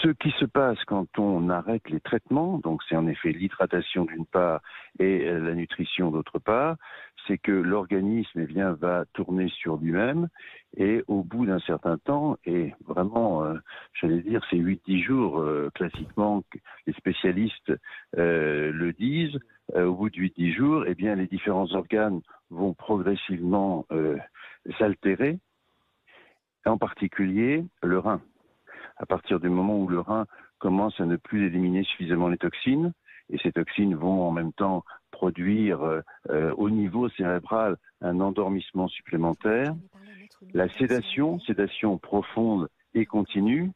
Ce qui se passe quand on arrête les traitements, donc c'est en effet l'hydratation d'une part et la nutrition d'autre part, c'est que l'organisme va tourner sur lui-même et au bout d'un certain temps, et vraiment, j'allais dire, c'est 8-10 jours, classiquement, les spécialistes le disent, au bout de 8-10 jours, eh bien, les différents organes vont progressivement s'altérer, en particulier le rein. à partir du moment où le rein commence à ne plus éliminer suffisamment les toxines, et ces toxines vont en même temps produire au niveau cérébral un endormissement supplémentaire. La sédation profonde et continue,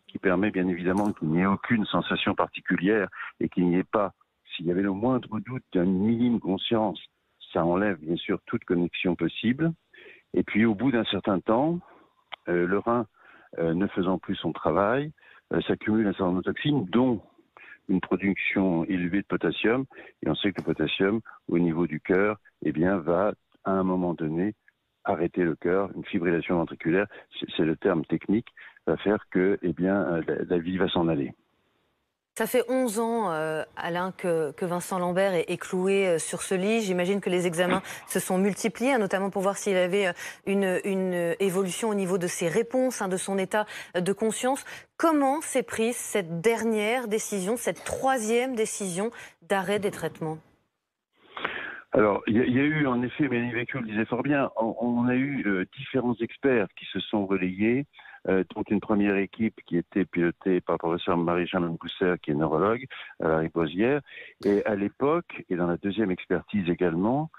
qui permet bien évidemment qu'il n'y ait aucune sensation particulière et qu'il n'y ait pas, s'il y avait le moindre doute d'une minime conscience, ça enlève bien sûr toute connexion possible. Et puis au bout d'un certain temps, le rein ne faisant plus son travail, s'accumule un certain nombre de toxines, dont une production élevée de potassium. Et on sait que le potassium, au niveau du cœur, eh bien, va à un moment donné arrêter le cœur, une fibrillation ventriculaire, c'est le terme technique, va faire que eh bien, la vie va s'en aller. Ça fait 11 ans, Alain, que Vincent Lambert est cloué sur ce lit. J'imagine que les examens se sont multipliés, notamment pour voir s'il avait une évolution au niveau de ses réponses, de son état de conscience. Comment s'est prise cette dernière décision, cette troisième décision d'arrêt des traitements? Alors, il y a eu, en effet, Mélanie Vecchio le disait fort bien, on a eu différents experts qui se sont relayés, dont une première équipe qui était pilotée par le professeur Marie-Jeanne Gousser, qui est neurologue à la Riposière. Et à l'époque, et dans la deuxième expertise également,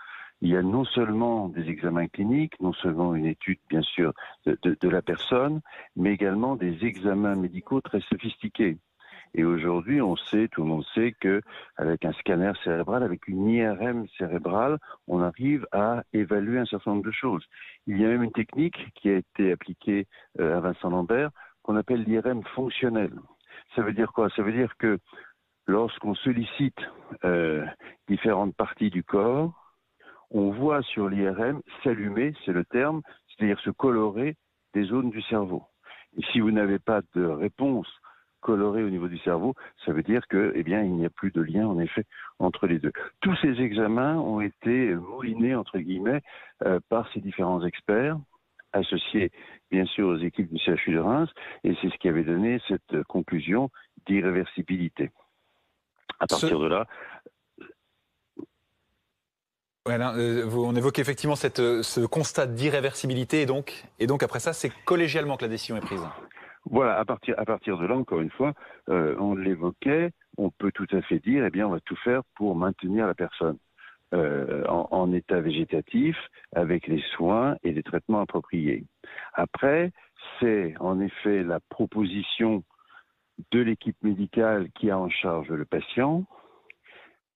il y a non seulement des examens cliniques, non seulement une étude, bien sûr, de la personne, mais également des examens médicaux très sophistiqués. Et aujourd'hui, on sait, tout le monde sait qu'avec un scanner cérébral, avec une IRM cérébrale, on arrive à évaluer un certain nombre de choses. Il y a même une technique qui a été appliquée à Vincent Lambert, qu'on appelle l'IRM fonctionnel. Ça veut dire quoi? Ça veut dire que lorsqu'on sollicite différentes parties du corps, on voit sur l'IRM s'allumer, c'est le terme, c'est-à-dire se colorer des zones du cerveau. Et si vous n'avez pas de réponse coloré au niveau du cerveau, ça veut dire que, eh bien, il n'y a plus de lien, en effet, entre les deux. Tous ces examens ont été moulinés, entre guillemets, par ces différents experts, associés, bien sûr, aux équipes du CHU de Reims, et c'est ce qui avait donné cette conclusion d'irréversibilité. À partir de là... Voilà, on évoque effectivement ce constat d'irréversibilité, et donc après ça, c'est collégialement que la décision est prise. Voilà, à partir de là, encore une fois, on l'évoquait, on peut tout à fait dire, eh bien, on va tout faire pour maintenir la personne en état végétatif, avec les soins et les traitements appropriés. Après, c'est en effet la proposition de l'équipe médicale qui a en charge le patient,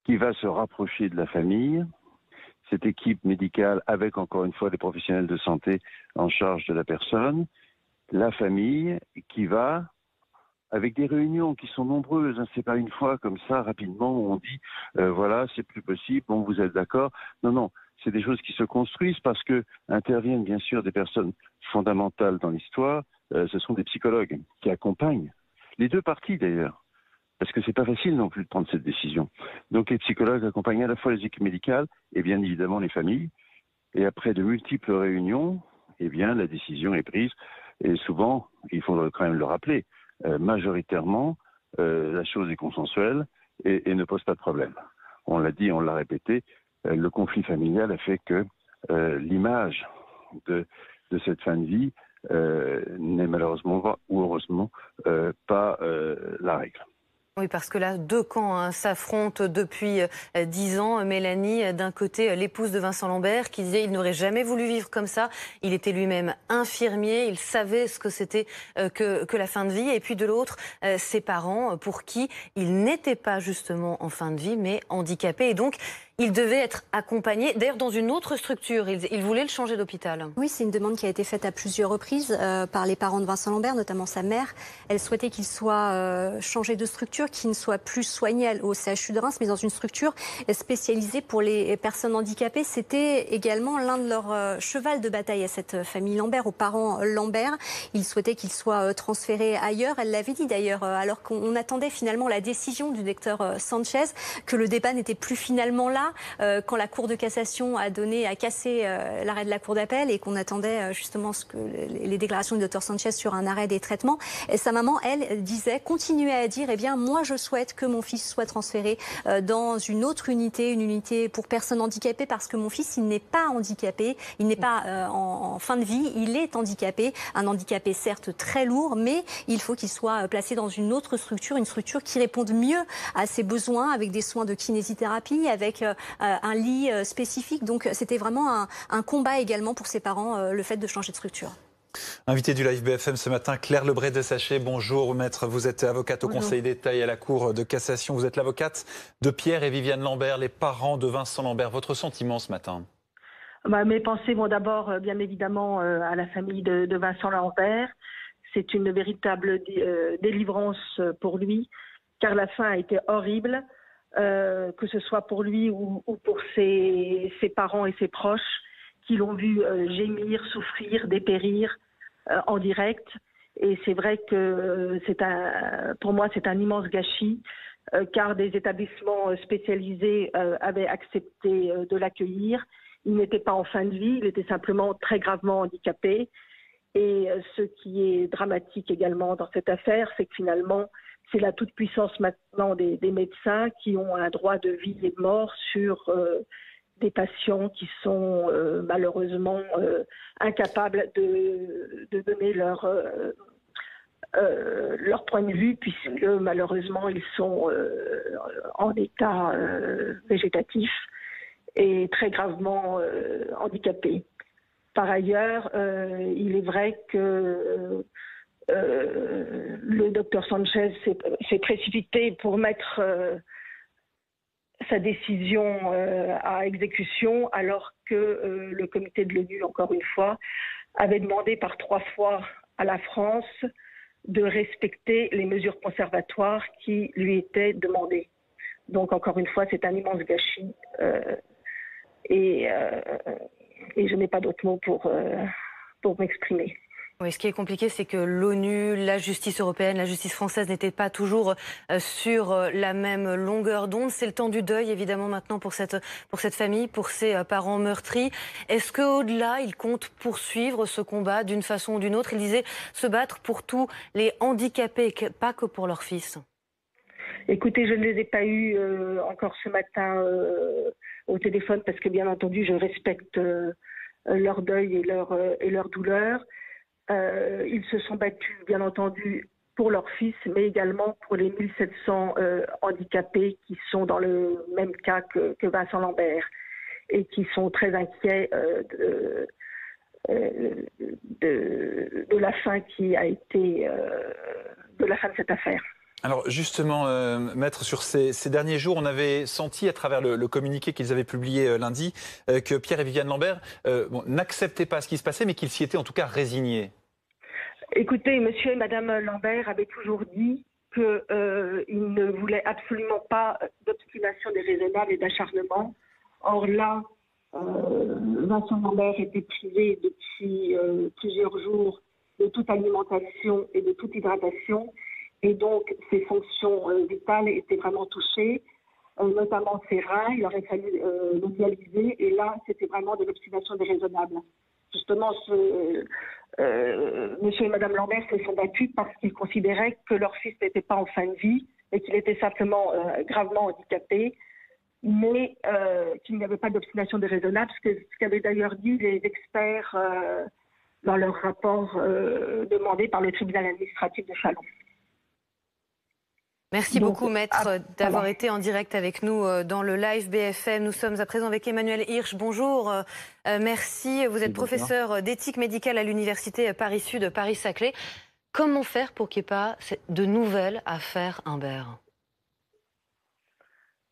qui va se rapprocher de la famille. Cette équipe médicale, avec encore une fois des professionnels de santé en charge de la personne, la famille qui va, avec des réunions qui sont nombreuses, c'est pas une fois comme ça, rapidement, où on dit voilà, c'est plus possible, bon, vous êtes d'accord. Non, non, c'est des choses qui se construisent parce que interviennent bien sûr des personnes fondamentales dans l'histoire, ce sont des psychologues qui accompagnent, les deux parties d'ailleurs, parce que c'est pas facile non plus de prendre cette décision. Donc les psychologues accompagnent à la fois les équipes médicales et bien évidemment les familles, et après de multiples réunions, eh bien la décision est prise. Et souvent, il faudrait quand même le rappeler, majoritairement, la chose est consensuelle et ne pose pas de problème. On l'a dit, on l'a répété, le conflit familial a fait que l'image de cette fin de vie n'est malheureusement pas, ou heureusement, pas la règle. Oui, parce que là, deux camps s'affrontent depuis 10 ans. Mélanie, d'un côté, l'épouse de Vincent Lambert, qui disait qu'il n'aurait jamais voulu vivre comme ça. Il était lui-même infirmier, il savait ce que c'était que la fin de vie. Et puis de l'autre, ses parents, pour qui il n'était pas justement en fin de vie, mais handicapé. Et donc, il devait être accompagné, d'ailleurs dans une autre structure. Il voulait le changer d'hôpital. Oui, c'est une demande qui a été faite à plusieurs reprises par les parents de Vincent Lambert, notamment sa mère. Elle souhaitait qu'il soit changé de structure, qu'il ne soit plus soigné au CHU de Reims, mais dans une structure spécialisée pour les personnes handicapées. C'était également l'un de leurs chevals de bataille à cette famille Lambert, aux parents Lambert. Ils souhaitaient qu'il soit transféré ailleurs. Elle l'avait dit d'ailleurs, alors qu'on attendait finalement la décision du docteur Sanchez, que le débat n'était plus finalement là. là, quand la Cour de cassation a cassé l'arrêt de la Cour d'appel et qu'on attendait justement les déclarations du Dr Sanchez sur un arrêt des traitements, et sa maman, elle, continuait à dire, eh bien, moi, je souhaite que mon fils soit transféré dans une autre unité, une unité pour personnes handicapées, parce que mon fils, il n'est pas handicapé, il n'est pas en fin de vie, il est handicapé, un handicapé certes très lourd, mais il faut qu'il soit placé dans une autre structure, une structure qui réponde mieux à ses besoins, avec des soins de kinésithérapie, avec un lit spécifique. Donc c'était vraiment un combat également pour ses parents, le fait de changer de structure. Invité du Live BFM ce matin, Claire Lebret de Sachet. Bonjour maître, vous êtes avocate au Conseil d'État et à la Cour de cassation. Vous êtes l'avocate de Pierre et Viviane Lambert, les parents de Vincent Lambert. Votre sentiment ce matin? Mes pensées vont d'abord, bien évidemment, à la famille de Vincent Lambert. C'est une véritable délivrance pour lui, car la fin a été horrible, que ce soit pour lui ou pour ses parents et ses proches, qui l'ont vu gémir, souffrir, dépérir en direct. Et c'est vrai que pour moi, c'est un immense gâchis, car des établissements spécialisés avaient accepté de l'accueillir. Il n'était pas en fin de vie, il était simplement très gravement handicapé. Et ce qui est dramatique également dans cette affaire, c'est que finalement, c'est la toute-puissance maintenant des médecins qui ont un droit de vie et de mort sur des patients qui sont malheureusement incapables de donner leur point de vue, puisque malheureusement ils sont en état végétatif et très gravement handicapés. Par ailleurs, il est vrai que le docteur Sanchez s'est précipité pour mettre sa décision à exécution, alors que le comité de l'ONU, encore une fois, avait demandé par 3 fois à la France de respecter les mesures conservatoires qui lui étaient demandées. Donc, encore une fois, c'est un immense gâchis. Et je n'ai pas d'autres mots pour m'exprimer. Oui, ce qui est compliqué, c'est que l'ONU, la justice européenne, la justice française n'étaient pas toujours sur la même longueur d'onde. C'est le temps du deuil, évidemment, maintenant pour cette famille, pour ses parents meurtris. Est-ce qu'au-delà, il compte poursuivre ce combat d'une façon ou d'une autre? Il disait se battre pour tous les handicapés, pas que pour leur fils. Écoutez, je ne les ai pas eus encore ce matin au téléphone, parce que bien entendu, je respecte leur deuil et leur douleur. Ils se sont battus, bien entendu, pour leur fils, mais également pour les 1700 handicapés qui sont dans le même cas que Vincent Lambert et qui sont très inquiets de la fin qui a été de la fin de cette affaire. Alors justement, maître, sur ces derniers jours, on avait senti à travers le communiqué qu'ils avaient publié lundi que Pierre et Viviane Lambert n'acceptaient pas ce qui se passait, mais qu'ils s'y étaient en tout cas résignés. Écoutez, monsieur et madame Lambert avaient toujours dit qu'ils ne voulaient absolument pas d'obstination déraisonnable et d'acharnement. Or là, Vincent Lambert était privé depuis plusieurs jours de toute alimentation et de toute hydratation. Et donc, ses fonctions vitales étaient vraiment touchées, notamment ses reins. Il aurait fallu le dialyser. Et là, c'était vraiment de l'obstination déraisonnable. Justement, monsieur et madame Lambert se sont battus parce qu'ils considéraient que leur fils n'était pas en fin de vie et qu'il était simplement gravement handicapé, mais qu'il n'y avait pas d'obstination déraisonnable, ce qu'avaient d'ailleurs dit les experts dans leur rapport demandé par le tribunal administratif de Châlons. Merci beaucoup, maître, d'avoir été en direct avec nous dans le live BFM. Nous sommes à présent avec Emmanuel Hirsch. Bonjour, merci. Vous êtes professeur d'éthique médicale à l'université Paris-Sud, Paris-Saclay. Comment faire pour qu'il n'y ait pas de nouvelles affaires Imbert?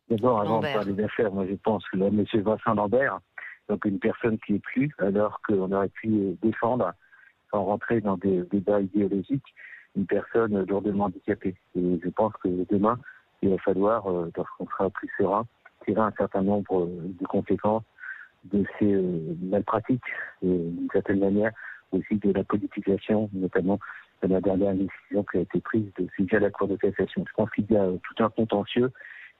D'abord, avant de parler d'affaires, moi je pense que M. Vincent Lambert, donc une personne qui est plus, alors qu'on aurait pu défendre, sans rentrer dans des débats idéologiques, une personne lourdement handicapée. Et je pense que demain, il va falloir, lorsqu'on sera plus serein, tirer un certain nombre de conséquences de ces malpratiques, et d'une certaine manière aussi de la politisation, notamment de la dernière décision qui a été prise de suivre à la Cour de cassation. Je pense qu'il y a tout un contentieux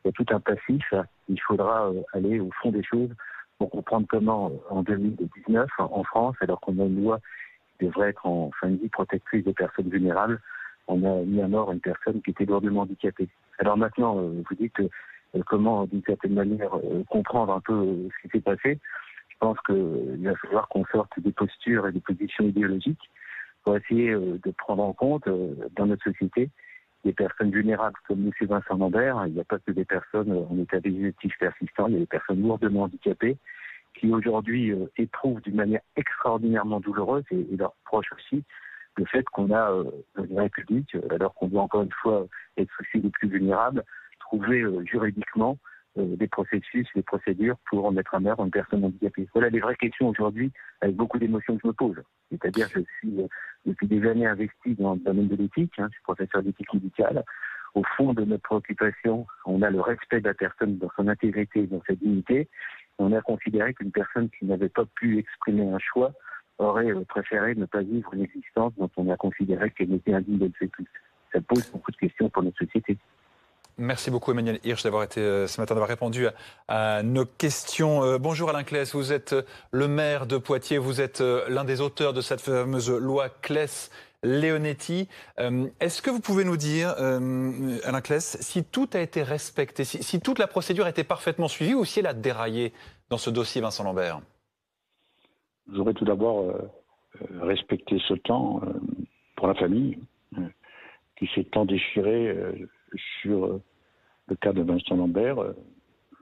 il y a tout un passif. Il faudra aller au fond des choses pour comprendre comment, en 2019, en France, alors qu'on a une loi qui devrait être en fin de vie protectrice des personnes vulnérables, on a mis à mort une personne qui était lourdement handicapée. Alors maintenant, vous dites comment, d'une certaine manière, comprendre un peu ce qui s'est passé. Je pense qu'il va falloir qu'on sorte des postures et des positions idéologiques pour essayer de prendre en compte, dans notre société, des personnes vulnérables comme M. Vincent Lambert. Il n'y a pas que des personnes en état végétatif persistant, il y a des personnes lourdement handicapées qui aujourd'hui éprouvent d'une manière extraordinairement douloureuse, et leurs proches aussi, le fait qu'on a dans une république, alors qu'on doit encore une fois être soucieux des plus vulnérables, trouver juridiquement des processus, des procédures pour mettre à mort une personne handicapée. Voilà les vraies questions aujourd'hui, avec beaucoup d'émotions que je me pose. C'est-à-dire que je suis depuis des années investi dans le domaine de l'éthique, je suis professeur d'éthique médicale. Au fond de notre préoccupation, on a le respect de la personne dans son intégrité, dans sa dignité. On a considéré qu'une personne qui n'avait pas pu exprimer un choix aurait préféré ne pas vivre une existence dont on a considéré qu'elle n'était indigne de ses plus. Ça pose beaucoup de questions pour notre société. Merci beaucoup Emmanuel Hirsch d'avoir été ce matin, d'avoir répondu à nos questions. Bonjour Alain Claes, vous êtes le maire de Poitiers, vous êtes l'un des auteurs de cette fameuse loi Claes-Leonetti. Est-ce que vous pouvez nous dire, Alain Claes, si tout a été respecté, si toute la procédure a été parfaitement suivie ou si elle a déraillé dans ce dossier Vincent Lambert? Je voudrais tout d'abord respecter ce temps pour la famille qui s'est tant déchirée sur le cas de Vincent Lambert.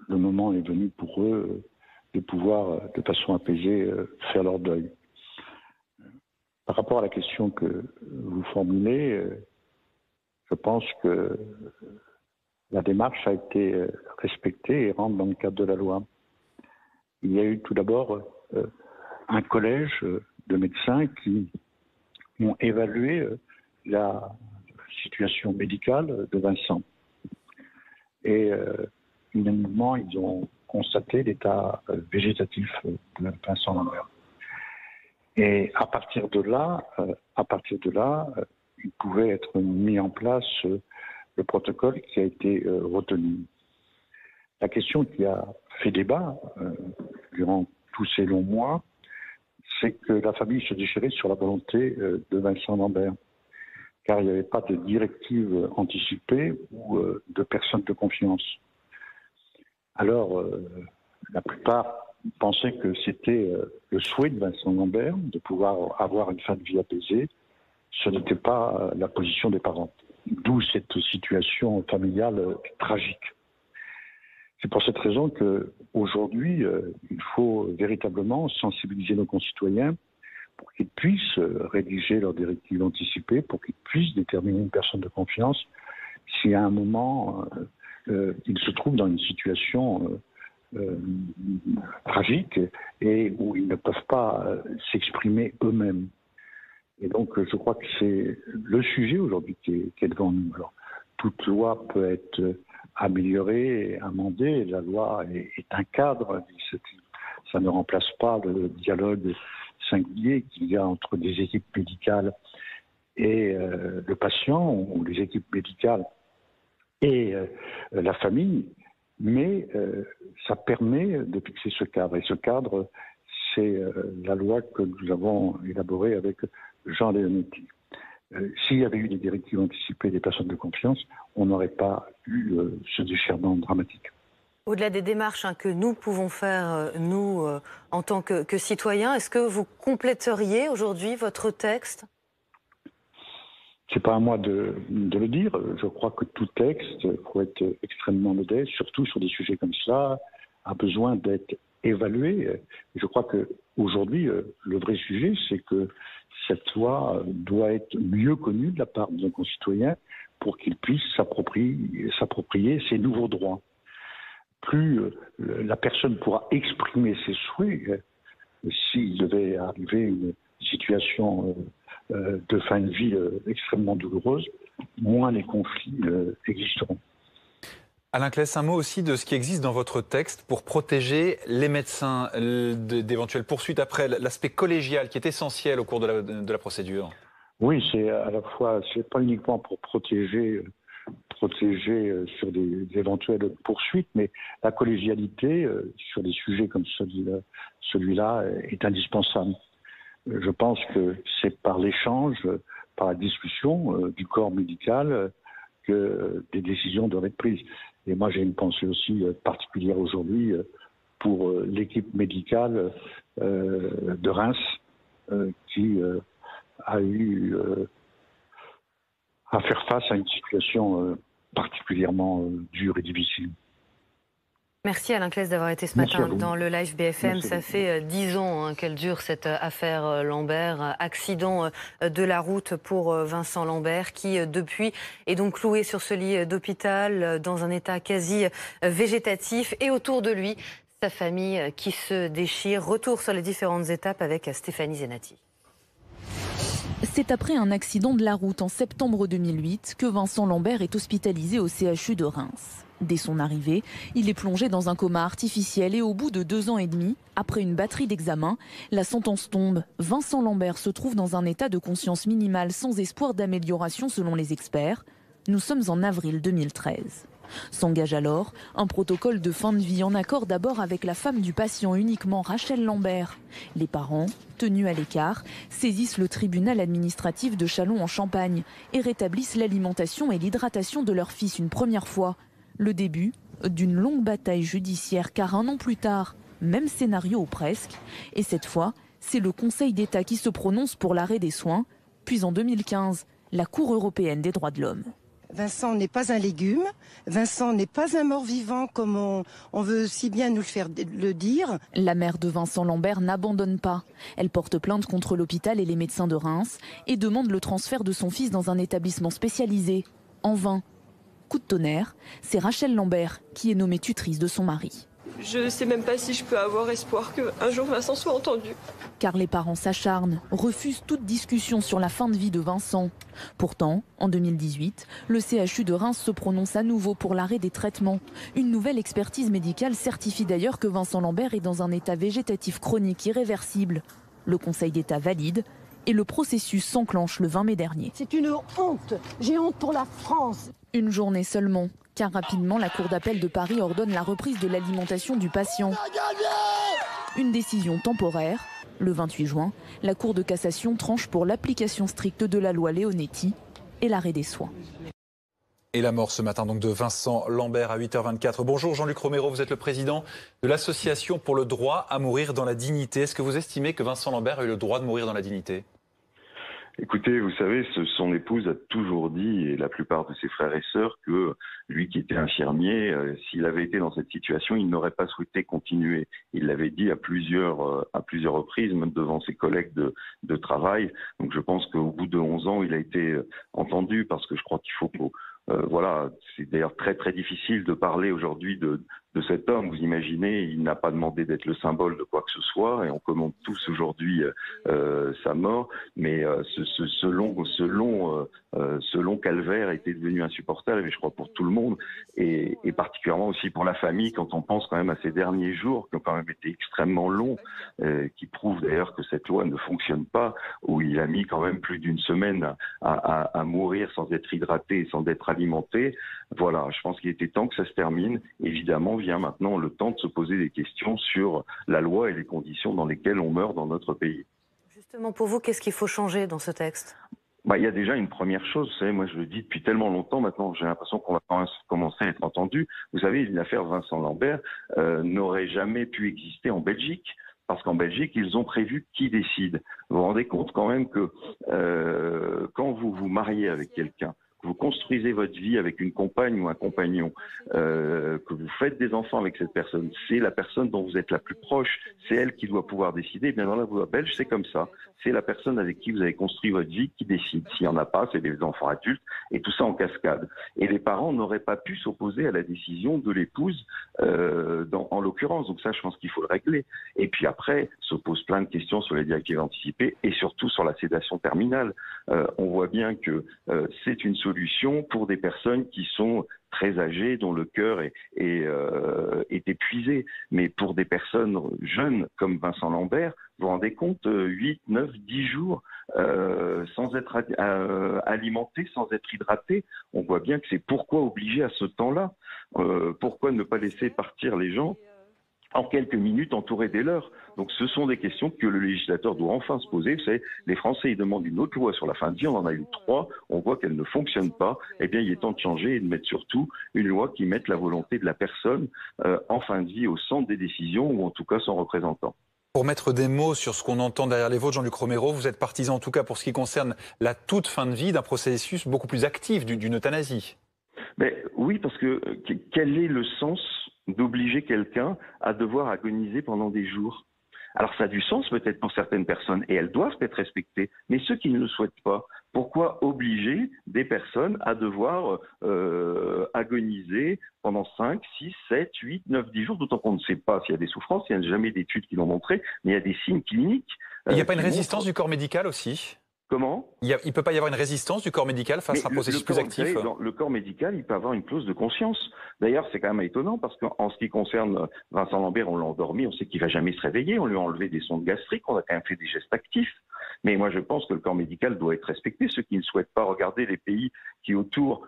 Le moment est venu pour eux de pouvoir, de façon apaisée, faire leur deuil. Par rapport à la question que vous formulez, je pense que la démarche a été respectée et rentre dans le cadre de la loi. Il y a eu tout d'abord un collège de médecins qui ont évalué la situation médicale de Vincent. Et unanimement, ils ont constaté l'état végétatif de Vincent Lambert. Et à partir de là, il pouvait être mis en place le protocole qui a été retenu. La question qui a fait débat durant tous ces longs mois, c'est que la famille se déchirait sur la volonté de Vincent Lambert, car il n'y avait pas de directive anticipée ou de personne de confiance. Alors, la plupart pensaient que c'était le souhait de Vincent Lambert de pouvoir avoir une fin de vie apaisée. Ce n'était pas la position des parents. D'où cette situation familiale tragique. C'est pour cette raison qu'aujourd'hui, il faut véritablement sensibiliser nos concitoyens pour qu'ils puissent rédiger leurs directives anticipées, pour qu'ils puissent déterminer une personne de confiance si à un moment ils se trouvent dans une situation tragique et où ils ne peuvent pas s'exprimer eux-mêmes. Et donc je crois que c'est le sujet aujourd'hui qui est devant nous. Alors, toute loi peut être améliorée, amendée, la loi est un cadre, ça ne remplace pas le dialogue singulier qu'il y a entre des équipes médicales et le patient, ou les équipes médicales et la famille, mais ça permet de fixer ce cadre. Et ce cadre, c'est la loi que nous avons élaborée avec Jean Leonetti. S'il y avait eu des directives anticipées des personnes de confiance, on n'aurait pas eu ce déchirement dramatique. Au-delà des démarches que nous pouvons faire, nous, en tant que citoyens, est-ce que vous compléteriez aujourd'hui votre texte? C'est pas à moi de le dire. Je crois que tout texte, il faut être extrêmement modeste, surtout sur des sujets comme cela, a besoin d'être évalué. Je crois qu'aujourd'hui, le vrai sujet, c'est que cette loi doit être mieux connue de la part de nos concitoyens pour qu'ils puissent s'approprier ces nouveaux droits. Plus la personne pourra exprimer ses souhaits, s'il devait arriver une situation de fin de vie extrêmement douloureuse, moins les conflits existeront. Alain Claes, un mot aussi de ce qui existe dans votre texte pour protéger les médecins d'éventuelles poursuites après l'aspect collégial qui est essentiel au cours de la procédure. Oui, c'est à la fois, c'est pas uniquement pour protéger protéger sur des éventuelles poursuites, mais la collégialité sur des sujets comme celui-là est indispensable. Je pense que c'est par l'échange, par la discussion du corps médical que des décisions doivent être prises. Et moi, j'ai une pensée aussi particulière aujourd'hui pour l'équipe médicale de Reims qui a eu à faire face à une situation particulièrement dure et difficile. Merci Alain Claes d'avoir été ce matin dans le live BFM. Ça fait 10 ans qu'elle dure cette affaire Lambert. Accident de la route pour Vincent Lambert qui depuis est donc cloué sur ce lit d'hôpital dans un état quasi végétatif et autour de lui sa famille qui se déchire. Retour sur les différentes étapes avec Stéphanie Zenati. C'est après un accident de la route en septembre 2008 que Vincent Lambert est hospitalisé au CHU de Reims. Dès son arrivée, il est plongé dans un coma artificiel et au bout de 2 ans et demi, après une batterie d'examens, la sentence tombe. Vincent Lambert se trouve dans un état de conscience minimal sans espoir d'amélioration selon les experts. Nous sommes en avril 2013. S'engage alors un protocole de fin de vie en accord d'abord avec la femme du patient, uniquement Rachel Lambert. Les parents, tenus à l'écart, saisissent le tribunal administratif de Châlons en Champagne et rétablissent l'alimentation et l'hydratation de leur fils une première fois. Le début d'une longue bataille judiciaire car 1 an plus tard, même scénario ou presque, et cette fois, c'est le Conseil d'État qui se prononce pour l'arrêt des soins, puis en 2015, la Cour européenne des droits de l'homme. Vincent n'est pas un légume, Vincent n'est pas un mort-vivant comme on veut si bien nous le dire. La mère de Vincent Lambert n'abandonne pas. Elle porte plainte contre l'hôpital et les médecins de Reims et demande le transfert de son fils dans un établissement spécialisé. En vain. Coup de tonnerre, c'est Rachel Lambert qui est nommée tutrice de son mari. Je ne sais même pas si je peux avoir espoir qu'un jour Vincent soit entendu. Car les parents s'acharnent, refusent toute discussion sur la fin de vie de Vincent. Pourtant, en 2018, le CHU de Reims se prononce à nouveau pour l'arrêt des traitements. Une nouvelle expertise médicale certifie d'ailleurs que Vincent Lambert est dans un état végétatif chronique irréversible. Le Conseil d'État valide et le processus s'enclenche le 20 mai dernier. C'est une honte, j'ai honte pour la France. Une journée seulement, car rapidement la Cour d'appel de Paris ordonne la reprise de l'alimentation du patient. Une décision temporaire. Le 28 juin, la Cour de cassation tranche pour l'application stricte de la loi Leonetti et l'arrêt des soins. Et la mort ce matin donc de Vincent Lambert à 8h24. Bonjour Jean-Luc Romero, vous êtes le président de l'Association pour le droit à mourir dans la dignité. Est-ce que vous estimez que Vincent Lambert a eu le droit de mourir dans la dignité ? Écoutez, vous savez, son épouse a toujours dit, et la plupart de ses frères et sœurs, que lui qui était infirmier, s'il avait été dans cette situation, il n'aurait pas souhaité continuer. Il l'avait dit à plusieurs reprises, même devant ses collègues de travail. Donc je pense qu'au bout de 11 ans, il a été entendu, parce que je crois qu'il faut voilà, c'est d'ailleurs très très difficile de parler aujourd'hui de cet homme. Vous imaginez, il n'a pas demandé d'être le symbole de quoi que ce soit, et on commente tous aujourd'hui sa mort. Mais ce long calvaire était devenu insupportable, et je crois pour tout le monde, et particulièrement aussi pour la famille, quand on pense quand même à ces derniers jours qui ont quand même été extrêmement longs, qui prouvent d'ailleurs que cette loi ne fonctionne pas, où il a mis quand même plus d'une semaine à mourir sans être hydraté et sans être alimenté. Voilà, je pense qu'il était temps que ça se termine. Évidemment, vient maintenant le temps de se poser des questions sur la loi et les conditions dans lesquelles on meurt dans notre pays. Justement, pour vous, qu'est-ce qu'il faut changer dans ce texte ? Il y a déjà une première chose, vous savez, moi je le dis depuis tellement longtemps maintenant, j'ai l'impression qu'on va commencer à être entendu. Vous savez, l'affaire Vincent Lambert n'aurait jamais pu exister en Belgique, parce qu'en Belgique, ils ont prévu qui décide. Vous vous rendez compte quand même que quand vous vous mariez avec quelqu'un, que vous construisez votre vie avec une compagne ou un compagnon, que vous faites des enfants avec cette personne, c'est la personne dont vous êtes la plus proche, c'est elle qui doit pouvoir décider. Bien dans la loi belge, c'est comme ça. C'est la personne avec qui vous avez construit votre vie qui décide. S'il n'y en a pas, c'est des enfants adultes, et tout ça en cascade. Et les parents n'auraient pas pu s'opposer à la décision de l'épouse, en l'occurrence. Donc ça, je pense qu'il faut le régler. Et puis après, se posent plein de questions sur les directives anticipées, et surtout sur la sédation terminale. On voit bien que c'est une solution pour des personnes qui sont très âgées, dont le cœur est épuisé. Mais pour des personnes jeunes comme Vincent Lambert, vous vous rendez compte, 8, 9, 10 jours sans être alimenté, sans être hydraté, on voit bien que c'est pourquoi obliger à ce temps-là. Pourquoi ne pas laisser partir les gens en quelques minutes entourés des leurs? Donc ce sont des questions que le législateur doit enfin se poser. Vous savez, les Français ils demandent une autre loi sur la fin de vie, on en a eu 3, on voit qu'elle ne fonctionne pas. Eh bien il est temps de changer et de mettre surtout une loi qui mette la volonté de la personne en fin de vie au centre des décisions, ou en tout cas son représentant. Pour mettre des mots sur ce qu'on entend derrière les vôtres, Jean-Luc Romero, vous êtes partisan en tout cas pour ce qui concerne la toute fin de vie d'un processus beaucoup plus actif d'une euthanasie. Mais oui, parce que quel est le sens d'obliger quelqu'un à devoir agoniser pendant des jours? Alors ça a du sens peut-être pour certaines personnes et elles doivent être respectées, mais ceux qui ne le souhaitent pas, pourquoi obliger des personnes à devoir agoniser pendant 5, 6, 7, 8, 9, 10 jours, d'autant qu'on ne sait pas s'il y a des souffrances, il n'y a jamais d'études qui l'ont montré, mais il y a des signes cliniques. Il n'y a pas une résistance du corps médical aussi? Comment? Il ne peut pas y avoir une résistance du corps médical face à un processus plus actif? Le corps médical, il peut avoir une clause de conscience. D'ailleurs, c'est quand même étonnant parce qu'en ce qui concerne Vincent Lambert, on l'a endormi, on sait qu'il ne va jamais se réveiller, on lui a enlevé des sondes gastriques, on a quand même fait des gestes actifs. Mais moi, je pense que le corps médical doit être respecté. Ceux qui ne souhaitent pas regarder les pays qui autour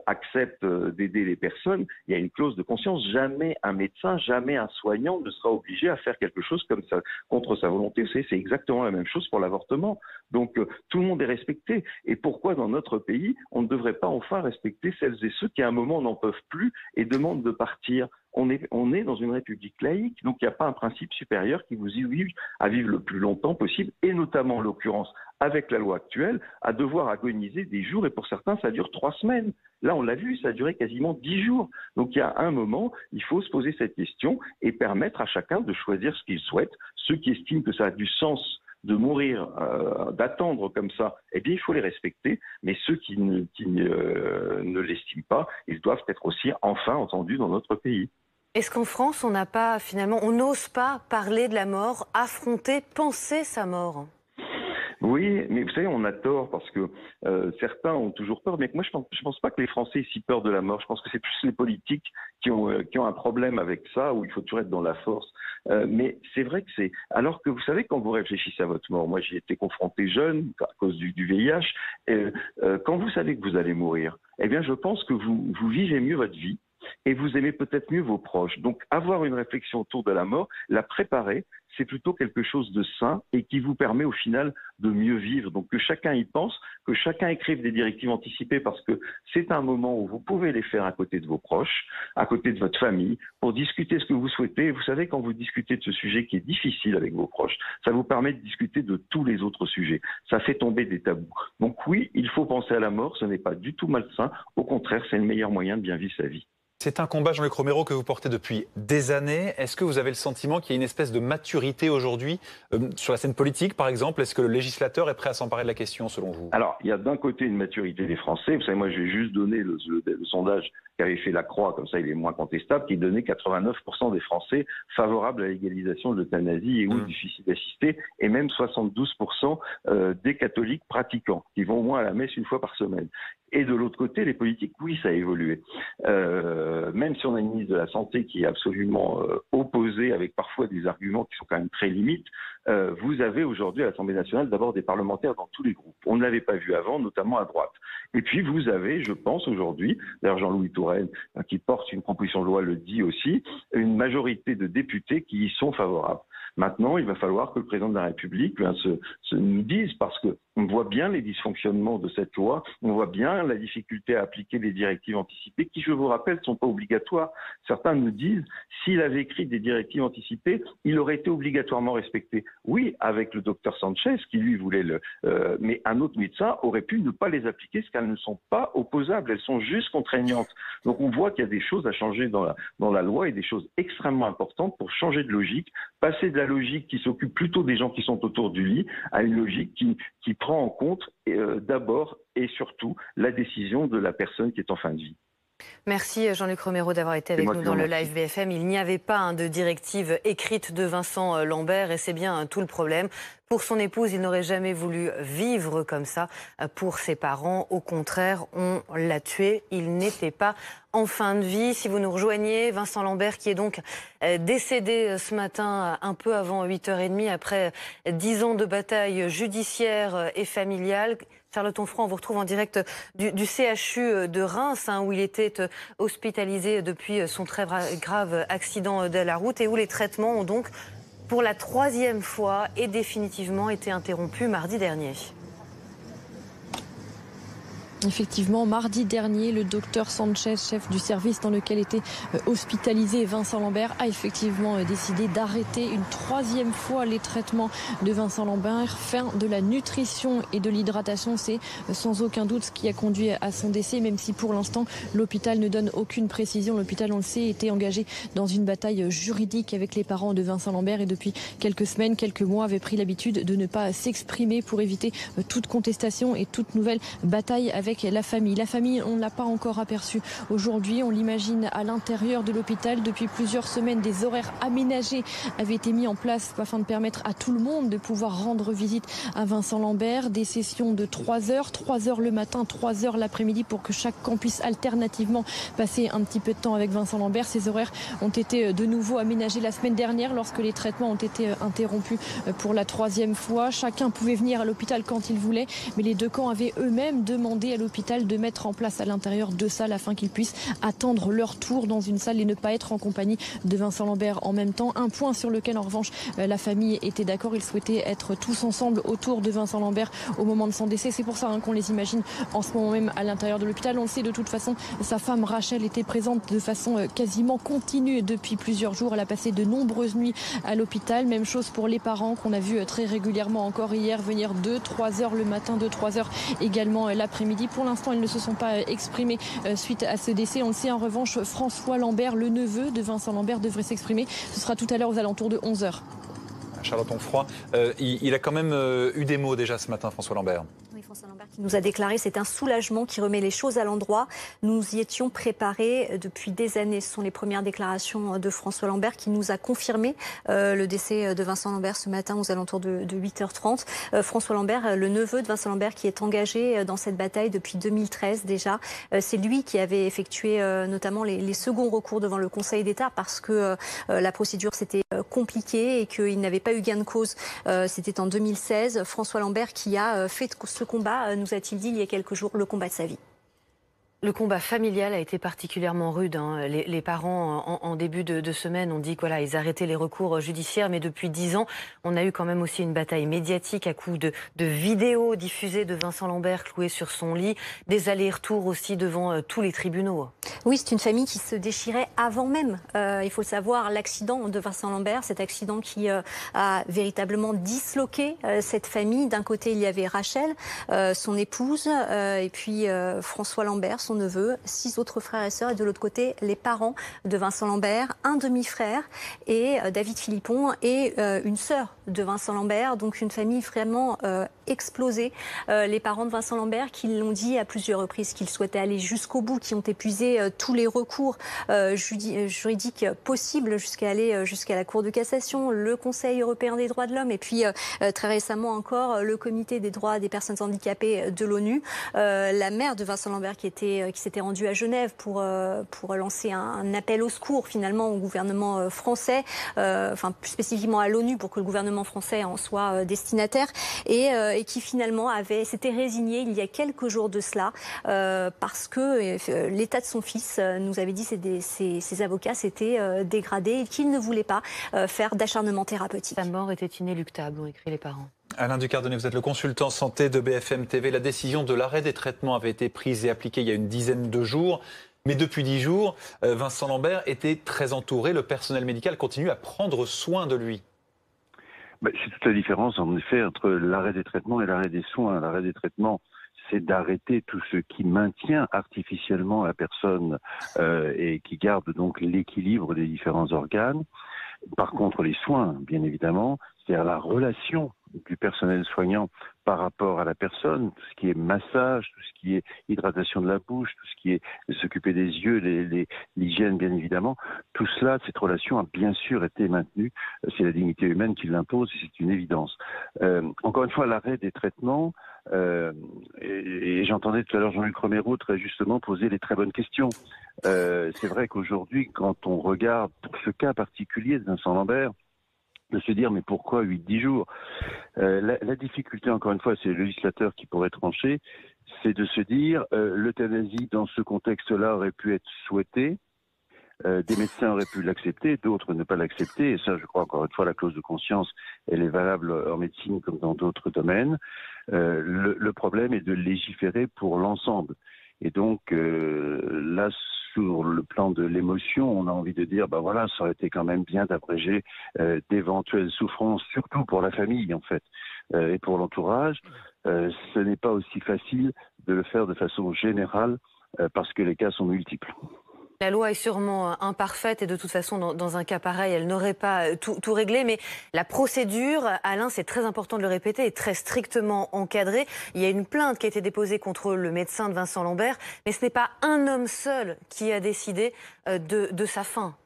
acceptent d'aider les personnes, il y a une clause de conscience. Jamais un médecin, jamais un soignant ne sera obligé à faire quelque chose comme ça contre sa volonté. Vous savez, c'est exactement la même chose pour l'avortement. Donc, tout le monde est respecté. Et pourquoi dans notre pays, on ne devrait pas enfin respecter celles et ceux qui à un moment n'en peuvent plus et demandent de partir? On est dans une république laïque, donc il n'y a pas un principe supérieur qui vous oblige à vivre le plus longtemps possible, et notamment en l'occurrence avec la loi actuelle, à devoir agoniser des jours, et pour certains ça dure 3 semaines. Là on l'a vu, ça a duré quasiment 10 jours. Donc il y a un moment, il faut se poser cette question et permettre à chacun de choisir ce qu'il souhaite. Ceux qui estiment que ça a du sens de mourir, d'attendre comme ça, eh bien il faut les respecter, mais ceux qui ne l'estiment pas, ils doivent être aussi enfin entendus dans notre pays. Est-ce qu'en France, on n'a pas, finalement, on n'ose pas parler de la mort, affronter, penser sa mort? Oui, mais vous savez, on a tort parce que certains ont toujours peur. Mais moi, je pense pas que les Français aient si peur de la mort. Je pense que c'est plus les politiques qui ont un problème avec ça, où il faut toujours être dans la force. Mais c'est vrai que c'est... Alors que vous savez, quand vous réfléchissez à votre mort, moi j'y ai été confronté jeune à cause du VIH, quand vous savez que vous allez mourir, eh bien je pense que vous vivez mieux votre vie. Et vous aimez peut-être mieux vos proches. Donc avoir une réflexion autour de la mort, la préparer, c'est plutôt quelque chose de sain et qui vous permet au final de mieux vivre. Donc que chacun y pense, que chacun écrive des directives anticipées, parce que c'est un moment où vous pouvez les faire à côté de vos proches, à côté de votre famille, pour discuter ce que vous souhaitez. Et vous savez, quand vous discutez de ce sujet qui est difficile avec vos proches, ça vous permet de discuter de tous les autres sujets. Ça fait tomber des tabous. Donc oui, il faut penser à la mort, ce n'est pas du tout malsain. Au contraire, c'est le meilleur moyen de bien vivre sa vie. C'est un combat, Jean-Luc Romero, que vous portez depuis des années. Est-ce que vous avez le sentiment qu'il y a une espèce de maturité aujourd'hui sur la scène politique, par exemple? Est-ce que le législateur est prêt à s'emparer de la question, selon vous? Alors, il y a d'un côté une maturité des Français. Vous savez, moi, je vais juste donner le sondage qu'avait fait la Croix, comme ça il est moins contestable, qui donnait 89% des Français favorables à l'égalisation de l'euthanasie et ou du suicide assisté, et même 72% des catholiques pratiquants, qui vont au moins à la messe une fois par semaine. Et de l'autre côté, les politiques, oui, ça a évolué. Même si on a une ministre de la Santé qui est absolument opposée, avec parfois des arguments qui sont quand même très limites, vous avez aujourd'hui à l'Assemblée nationale d'abord des parlementaires dans tous les groupes. On ne l'avait pas vu avant, notamment à droite. Et puis vous avez, je pense aujourd'hui, d'ailleurs Jean-Louis Touraine, qui porte une proposition de loi, le dit aussi, une majorité de députés qui y sont favorables. Maintenant, il va falloir que le président de la République nous dise, parce qu'on voit bien les dysfonctionnements de cette loi, on voit bien la difficulté à appliquer les directives anticipées, qui, je vous rappelle, ne sont pas obligatoires. Certains nous disent, s'il avait écrit des directives anticipées, il aurait été obligatoirement respecté. Oui, avec le docteur Sanchez, qui lui voulait mais un autre médecin aurait pu ne pas les appliquer, parce qu'elles ne sont pas opposables, elles sont juste contraignantes. Donc on voit qu'il y a des choses à changer dans la loi, et des choses extrêmement importantes pour changer de logique, passer de la logique qui s'occupe plutôt des gens qui sont autour du lit à une logique qui prend en compte d'abord et surtout la décision de la personne qui est en fin de vie. Merci Jean-Luc Romero d'avoir été avec nous dans le live BFM. Il n'y avait pas de directive écrite de Vincent Lambert et c'est bien tout le problème. Pour son épouse, il n'aurait jamais voulu vivre comme ça. Pour ses parents, au contraire, on l'a tué. Il n'était pas en fin de vie. Si vous nous rejoignez, Vincent Lambert qui est donc décédé ce matin un peu avant 8h30 après 10 ans de bataille judiciaire et familiale. Charlotte Onfroy, on vous retrouve en direct du CHU de Reims, où il était hospitalisé depuis son très grave accident de la route et où les traitements ont donc, pour la 3e fois et définitivement, été interrompus mardi dernier. Effectivement, mardi dernier, le docteur Sanchez, chef du service dans lequel était hospitalisé Vincent Lambert, a effectivement décidé d'arrêter une 3e fois les traitements de Vincent Lambert. Fin de la nutrition et de l'hydratation, c'est sans aucun doute ce qui a conduit à son décès, même si pour l'instant l'hôpital ne donne aucune précision. L'hôpital, on le sait, était engagé dans une bataille juridique avec les parents de Vincent Lambert et depuis quelques semaines, quelques mois, avait pris l'habitude de ne pas s'exprimer pour éviter toute contestation et toute nouvelle bataille avec la famille. La famille, on ne l'a pas encore aperçue aujourd'hui. On l'imagine à l'intérieur de l'hôpital. Depuis plusieurs semaines, des horaires aménagés avaient été mis en place afin de permettre à tout le monde de pouvoir rendre visite à Vincent Lambert. Des sessions de 3 heures, 3 heures le matin, 3 heures l'après-midi pour que chaque camp puisse alternativement passer un petit peu de temps avec Vincent Lambert. Ces horaires ont été de nouveau aménagés la semaine dernière lorsque les traitements ont été interrompus pour la 3e fois. Chacun pouvait venir à l'hôpital quand il voulait, mais les deux camps avaient eux-mêmes demandé à l'hôpital de mettre en place à l'intérieur 2 salles afin qu'ils puissent attendre leur tour dans une salle et ne pas être en compagnie de Vincent Lambert en même temps. Un point sur lequel en revanche la famille était d'accord, ils souhaitaient être tous ensemble autour de Vincent Lambert au moment de son décès. C'est pour ça qu'on les imagine en ce moment même à l'intérieur de l'hôpital. On le sait de toute façon, sa femme Rachel était présente de façon quasiment continue depuis plusieurs jours. Elle a passé de nombreuses nuits à l'hôpital. Même chose pour les parents qu'on a vu très régulièrement encore hier venir 2-3 heures le matin, 2-3 heures également l'après-midi. Pour l'instant, ils ne se sont pas exprimés suite à ce décès. On le sait, en revanche, François Lambert, le neveu de Vincent Lambert, devrait s'exprimer. Ce sera tout à l'heure aux alentours de 11h. Charlotte Onfroy, il a quand même eu des mots déjà ce matin, François Lambert. Oui, François Lambert qui nous a déclaré c'est un soulagement qui remet les choses à l'endroit. Nous y étions préparés depuis des années. Ce sont les premières déclarations de François Lambert qui nous a confirmé le décès de Vincent Lambert ce matin aux alentours de 8h30. François Lambert, le neveu de Vincent Lambert qui est engagé dans cette bataille depuis 2013 déjà. C'est lui qui avait effectué notamment les seconds recours devant le Conseil d'État parce que la procédure s'était compliquée et qu'il n'avait pas eu gain de cause. C'était en 2016. François Lambert qui a fait ce combat, nous a-t-il dit il y a quelques jours, le combat de sa vie. Le combat familial a été particulièrement rude. Les parents, en début de semaine, ont dit qu'ils arrêtaient les recours judiciaires. Mais depuis 10 ans, on a eu quand même aussi une bataille médiatique à coups de vidéos diffusées de Vincent Lambert cloué sur son lit. Des allers-retours aussi devant tous les tribunaux. Oui, c'est une famille qui se déchirait avant même, il faut le savoir, l'accident de Vincent Lambert. Cet accident qui a véritablement disloqué cette famille. D'un côté, il y avait Rachel, son épouse, et puis François Lambert, son neveu, 6 autres frères et sœurs, et de l'autre côté, les parents de Vincent Lambert, un demi-frère et David Philippon et une sœur de Vincent Lambert, donc une famille vraiment explosée. Les parents de Vincent Lambert qui l'ont dit à plusieurs reprises qu'ils souhaitaient aller jusqu'au bout, qui ont épuisé tous les recours juridiques possibles jusqu'à aller jusqu'à la Cour de cassation, le Conseil européen des droits de l'homme et puis très récemment encore le Comité des droits des personnes handicapées de l'ONU. La mère de Vincent Lambert qui s'était rendue à Genève pour lancer un appel au secours finalement au gouvernement français, enfin plus spécifiquement à l'ONU pour que le gouvernement français en soit destinataire et qui finalement s'était résigné il y a quelques jours de cela parce que l'état de son fils nous avait dit ses avocats s'étaient dégradés et qu'il ne voulait pas faire d'acharnement thérapeutique. Sa mort était inéluctable, ont écrit les parents. Alain Ducardonnet, vous êtes le consultant santé de BFM TV. La décision de l'arrêt des traitements avait été prise et appliquée il y a une dizaine de jours. Mais depuis 10 jours, Vincent Lambert était très entouré. Le personnel médical continue à prendre soin de lui. C'est toute la différence, en effet, entre l'arrêt des traitements et l'arrêt des soins. L'arrêt des traitements, c'est d'arrêter tout ce qui maintient artificiellement la personne et qui garde donc l'équilibre des différents organes. Par contre, les soins, bien évidemment, c'est-à-dire la relation du personnel soignant par rapport à la personne, tout ce qui est massage, tout ce qui est hydratation de la bouche, tout ce qui est s'occuper des yeux, l'hygiène bien évidemment, tout cela, cette relation a bien sûr été maintenue. C'est la dignité humaine qui l'impose et c'est une évidence. Encore une fois, l'arrêt des traitements, et j'entendais tout à l'heure Jean-Luc Romero très justement poser les très bonnes questions. C'est vrai qu'aujourd'hui, quand on regarde pour ce cas particulier de Vincent Lambert, de se dire mais pourquoi 8-10 jours la difficulté, encore une fois, c'est le législateur qui pourrait trancher, c'est de se dire l'euthanasie dans ce contexte-là aurait pu être souhaitée, des médecins auraient pu l'accepter, d'autres ne pas l'accepter, et ça je crois encore une fois la clause de conscience elle est valable en médecine comme dans d'autres domaines. Le problème est de légiférer pour l'ensemble. Et donc là, sur le plan de l'émotion, on a envie de dire, bah voilà, ça aurait été quand même bien d'abréger d'éventuelles souffrances, surtout pour la famille en fait, et pour l'entourage. Ce n'est pas aussi facile de le faire de façon générale parce que les cas sont multiples. La loi est sûrement imparfaite et de toute façon, dans un cas pareil, elle n'aurait pas tout réglé. Mais la procédure, Alain, c'est très important de le répéter, est très strictement encadrée. Il y a une plainte qui a été déposée contre le médecin de Vincent Lambert, mais ce n'est pas un homme seul qui a décidé de sa fin.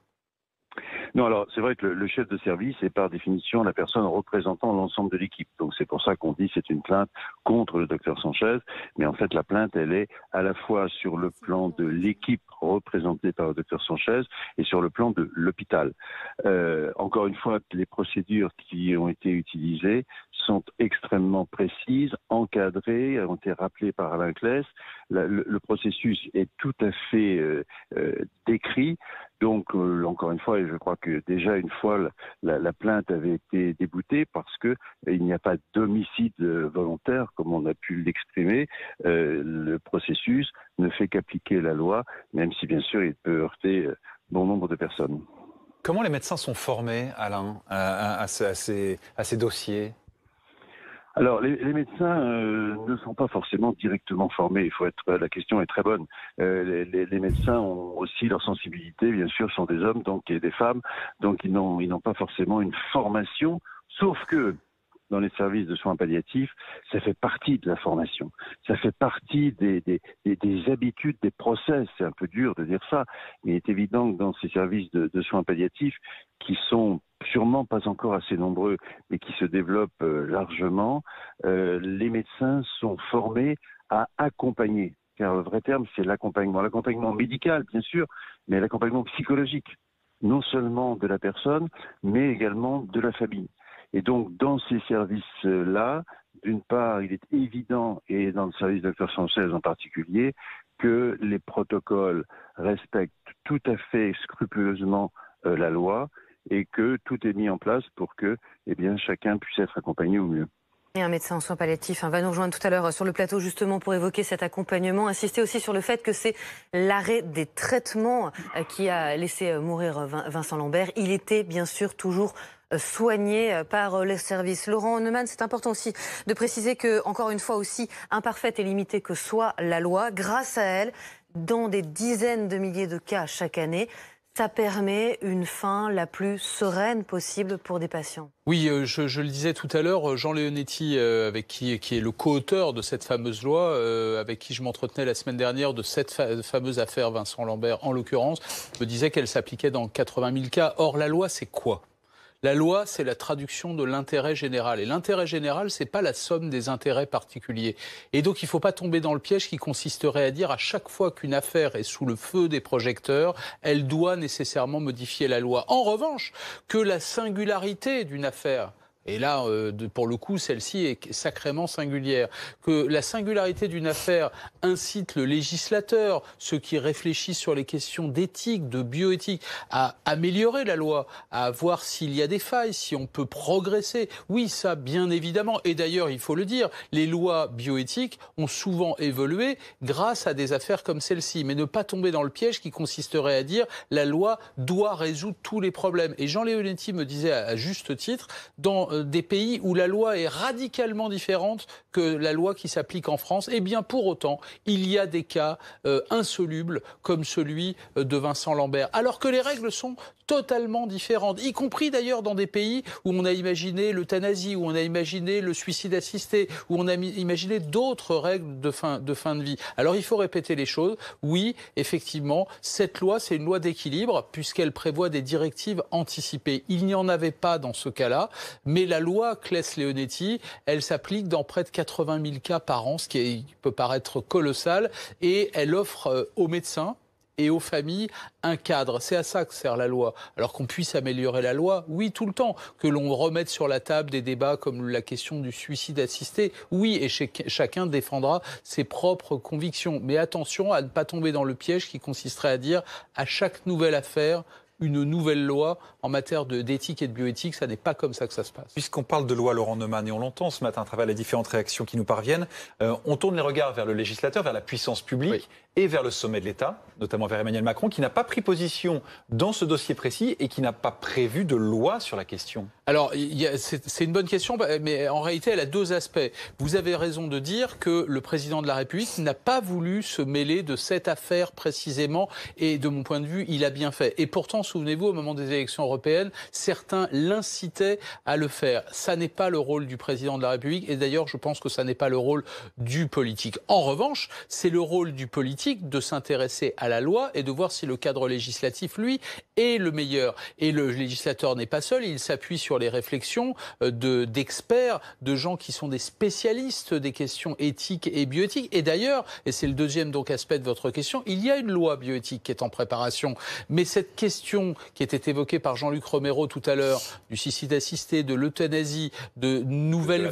Non, alors c'est vrai que le chef de service est par définition la personne représentant l'ensemble de l'équipe. Donc c'est pour ça qu'on dit c'est une plainte contre le docteur Sanchez. Mais en fait la plainte elle est à la fois sur le plan de l'équipe représentée par le docteur Sanchez et sur le plan de l'hôpital. Encore une fois, les procédures qui ont été utilisées sont extrêmement précises, encadrées, ont été rappelées par Alain Claes. Le processus est tout à fait décrit. Donc, encore une fois, et je crois que déjà une fois la plainte avait été déboutée parce que il n'y a pas d'homicide volontaire, comme on a pu l'exprimer. Le processus ne fait qu'appliquer la loi, même si bien sûr il peut heurter bon nombre de personnes. Comment les médecins sont formés, Alain, à ces dossiers ? Alors, les médecins ne sont pas forcément directement formés. La question est très bonne. Les médecins ont aussi leur sensibilité, bien sûr, sont des hommes donc et des femmes, donc ils n'ont pas forcément une formation, sauf que dans les services de soins palliatifs, ça fait partie de la formation. Ça fait partie des habitudes, des process. C'est un peu dur de dire ça, mais il est évident que dans ces services de soins palliatifs, qui sont sûrement pas encore assez nombreux, mais qui se développent largement, les médecins sont formés à accompagner. Car le vrai terme, c'est l'accompagnement. L'accompagnement médical, bien sûr, mais l'accompagnement psychologique. Non seulement de la personne, mais également de la famille. Et donc, dans ces services-là, d'une part, il est évident, et dans le service de Dr Sanchez en particulier, que les protocoles respectent tout à fait scrupuleusement la loi et que tout est mis en place pour que chacun puisse être accompagné au mieux. Et un médecin en soins palliatifs va nous rejoindre tout à l'heure sur le plateau justement pour évoquer cet accompagnement, insister aussi sur le fait que c'est l'arrêt des traitements qui a laissé mourir Vincent Lambert. Il était bien sûr toujours soigné par les services. Laurent Neumann, c'est important aussi de préciser que, encore une fois aussi, imparfaite et limitée que soit la loi, grâce à elle, dans des dizaines de milliers de cas chaque année, ça permet une fin la plus sereine possible pour des patients. Oui, je le disais tout à l'heure, Jean Leonetti, qui est le co-auteur de cette fameuse loi, avec qui je m'entretenais la semaine dernière de cette fameuse affaire Vincent Lambert, en l'occurrence, me disait qu'elle s'appliquait dans 80 000 cas. Or, la loi, c'est quoi ? La loi, c'est la traduction de l'intérêt général. Et l'intérêt général, c'est pas la somme des intérêts particuliers. Et donc, il ne faut pas tomber dans le piège qui consisterait à dire à chaque fois qu'une affaire est sous le feu des projecteurs, elle doit nécessairement modifier la loi. En revanche, que la singularité d'une affaire, et là, pour le coup, celle-ci est sacrément singulière. Que la singularité d'une affaire incite le législateur, ceux qui réfléchissent sur les questions d'éthique, de bioéthique, à améliorer la loi, à voir s'il y a des failles, si on peut progresser. Oui, ça, bien évidemment. Et d'ailleurs, il faut le dire, les lois bioéthiques ont souvent évolué grâce à des affaires comme celle-ci. Mais ne pas tomber dans le piège qui consisterait à dire la loi doit résoudre tous les problèmes. Et Jean Leonetti me disait à juste titre, dans des pays où la loi est radicalement différente que la loi qui s'applique en France. Et bien pour autant, il y a des cas insolubles comme celui de Vincent Lambert. Alors que les règles sont totalement différentes, y compris d'ailleurs dans des pays où on a imaginé l'euthanasie, où on a imaginé le suicide assisté, où on a imaginé d'autres règles de fin de vie. Alors il faut répéter les choses. Oui, effectivement, cette loi, c'est une loi d'équilibre puisqu'elle prévoit des directives anticipées. Il n'y en avait pas dans ce cas-là, mais la loi Claes-Leonetti, elle s'applique dans près de 80 000 cas par an, ce qui peut paraître colossal, et elle offre aux médecins et aux familles un cadre. C'est à ça que sert la loi. Alors qu'on puisse améliorer la loi, oui, tout le temps. Que l'on remette sur la table des débats comme la question du suicide assisté, oui, et chacun défendra ses propres convictions. Mais attention à ne pas tomber dans le piège qui consisterait à dire à chaque nouvelle affaire, une nouvelle loi en matière d'éthique et de bioéthique. Ça n'est pas comme ça que ça se passe. Puisqu'on parle de loi Laurent Neumann, et on l'entend ce matin à travers les différentes réactions qui nous parviennent, on tourne les regards vers le législateur, vers la puissance publique et vers le sommet de l'État, notamment vers Emmanuel Macron, qui n'a pas pris position dans ce dossier précis et qui n'a pas prévu de loi sur la question. Alors, c'est une bonne question, mais en réalité, elle a deux aspects. Vous avez raison de dire que le président de la République n'a pas voulu se mêler de cette affaire précisément, et de mon point de vue, il a bien fait. Et pourtant, souvenez-vous, au moment des élections européennes, certains l'incitaient à le faire. Ça n'est pas le rôle du président de la République, et d'ailleurs, je pense que ça n'est pas le rôle du politique. En revanche, c'est le rôle du politique de s'intéresser à la loi et de voir si le cadre législatif, lui, est le meilleur. Et le législateur n'est pas seul, il s'appuie sur les réflexions d'experts, de gens qui sont des spécialistes des questions éthiques et bioéthiques. Et d'ailleurs, et c'est le deuxième donc aspect de votre question, il y a une loi bioéthique qui est en préparation. Mais cette question qui était évoquée par Jean-Luc Romero tout à l'heure, du suicide assisté, de l'euthanasie, de nouvelles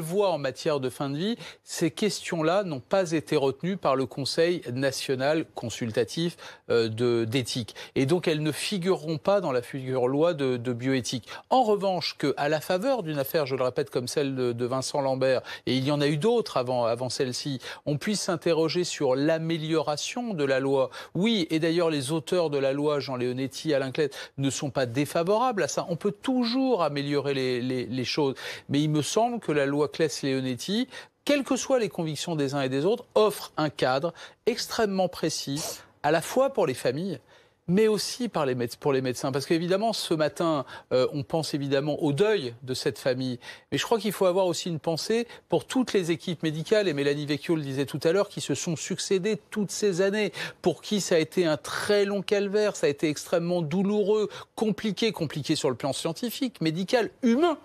voies en matière de fin de vie, ces questions-là n'ont pas été retenues par le Conseil national consultatif d'éthique. Et donc elles ne figureront pas dans la future loi de bioéthique. En revanche, qu'à la faveur d'une affaire, je le répète, comme celle de Vincent Lambert, et il y en a eu d'autres avant celle-ci, on puisse s'interroger sur l'amélioration de la loi. Oui, et d'ailleurs les auteurs de la loi, Jean Leonetti, Alain Clette, ne sont pas défavorables à ça. On peut toujours améliorer les choses. Mais il me semble que la loi Claes-Leonetti, quelles que soient les convictions des uns et des autres, offre un cadre extrêmement précis, à la fois pour les familles, mais aussi pour les médecins. Parce qu'évidemment, ce matin, on pense évidemment au deuil de cette famille. Mais je crois qu'il faut avoir aussi une pensée pour toutes les équipes médicales, et Mélanie Vecchio le disait tout à l'heure, qui se sont succédées toutes ces années, pour qui ça a été un très long calvaire, ça a été extrêmement douloureux, compliqué sur le plan scientifique, médical, humain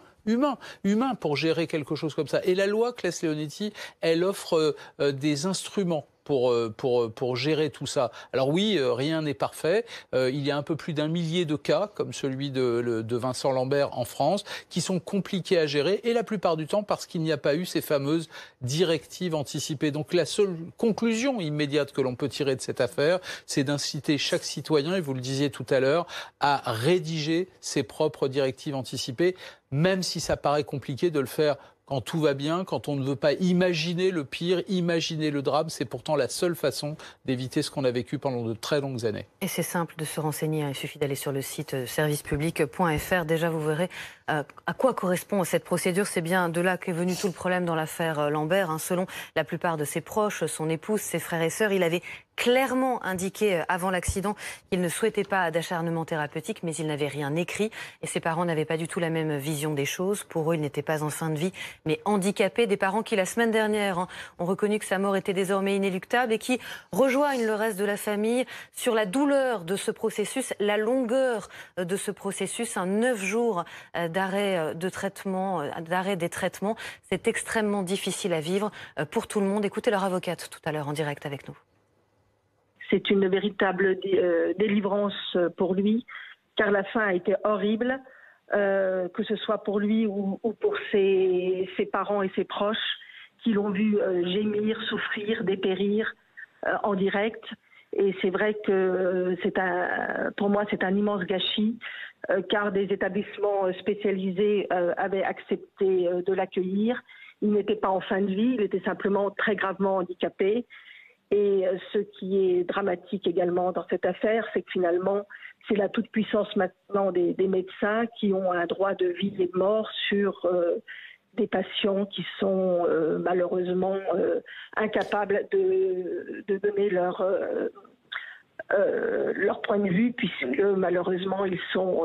pour gérer quelque chose comme ça. Et la loi Claes-Leonetti, elle offre des instruments pour gérer tout ça. Alors oui, rien n'est parfait. Il y a un peu plus d'1 millier de cas, comme celui de Vincent Lambert en France, qui sont compliqués à gérer, et la plupart du temps parce qu'il n'y a pas eu ces fameuses directives anticipées. Donc la seule conclusion immédiate que l'on peut tirer de cette affaire, c'est d'inciter chaque citoyen, et vous le disiez tout à l'heure, à rédiger ses propres directives anticipées, même si ça paraît compliqué de le faire quand tout va bien, quand on ne veut pas imaginer le pire, imaginer le drame. C'est pourtant la seule façon d'éviter ce qu'on a vécu pendant de très longues années. Et c'est simple de se renseigner, il suffit d'aller sur le site servicepublic.fr. Déjà, vous verrez à quoi correspond cette procédure. C'est bien de là qu'est venu tout le problème dans l'affaire Lambert. Selon la plupart de ses proches, son épouse, ses frères et sœurs, il avait clairement indiqué avant l'accident qu'il ne souhaitait pas d'acharnement thérapeutique, mais il n'avait rien écrit. Et ses parents n'avaient pas du tout la même vision des choses. Pour eux, il n'était pas en fin de vie, mais handicapé. Des parents qui, la semaine dernière, ont reconnu que sa mort était désormais inéluctable, et qui rejoignent le reste de la famille sur la douleur de ce processus, la longueur de ce processus, 9 jours d'arrêt de traitement, d'arrêt des traitements. C'est extrêmement difficile à vivre pour tout le monde. Écoutez leur avocate tout à l'heure en direct avec nous. C'est une véritable délivrance pour lui, car la fin a été horrible, que ce soit pour lui ou pour ses parents et ses proches, qui l'ont vu gémir, souffrir, dépérir en direct. Et c'est vrai que pour moi, c'est un immense gâchis, car des établissements spécialisés avaient accepté de l'accueillir. Il n'était pas en fin de vie, il était simplement très gravement handicapé. Et ce qui est dramatique également dans cette affaire, c'est que finalement, c'est la toute-puissance maintenant des médecins qui ont un droit de vie et de mort sur des patients qui sont malheureusement incapables de donner leur point de vue, puisque malheureusement ils sont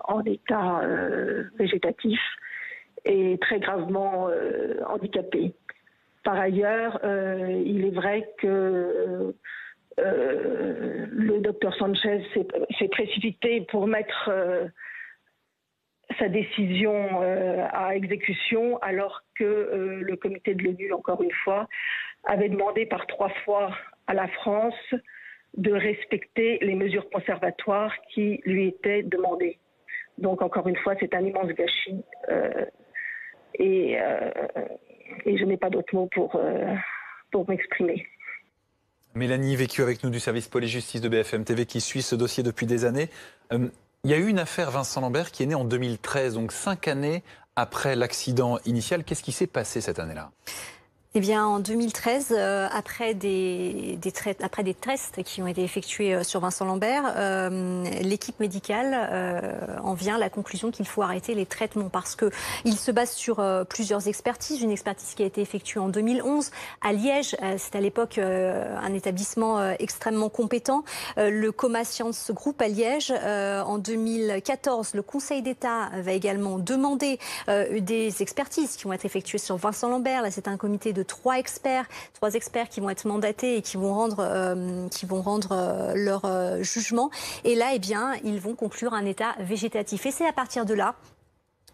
en état végétatif et très gravement handicapés. Par ailleurs, il est vrai que le docteur Sanchez s'est précipité pour mettre sa décision à exécution, alors que le comité de l'ONU, encore une fois, avait demandé par 3 fois à la France de respecter les mesures conservatoires qui lui étaient demandées. Donc, encore une fois, c'est un immense gâchis. Et je n'ai pas d'autres mots pour m'exprimer. Mélanie Vécu avec nous du service police-justice de BFM TV qui suit ce dossier depuis des années. Il y a eu une affaire Vincent Lambert qui est née en 2013, donc 5 années après l'accident initial. Qu'est-ce qui s'est passé cette année-là ? Eh bien, en 2013, après des tests qui ont été effectués sur Vincent Lambert, l'équipe médicale en vient à la conclusion qu'il faut arrêter les traitements parce que il se base sur plusieurs expertises. Une expertise qui a été effectuée en 2011 à Liège. C'est à l'époque un établissement extrêmement compétent. Le Coma Science Group à Liège. En 2014, le Conseil d'État va également demander des expertises qui vont être effectuées sur Vincent Lambert. Là, c'est un comité de 3 experts qui vont être mandatés et qui vont rendre leur jugement. Et là, eh bien, ils vont conclure un état végétatif. Et c'est à partir de là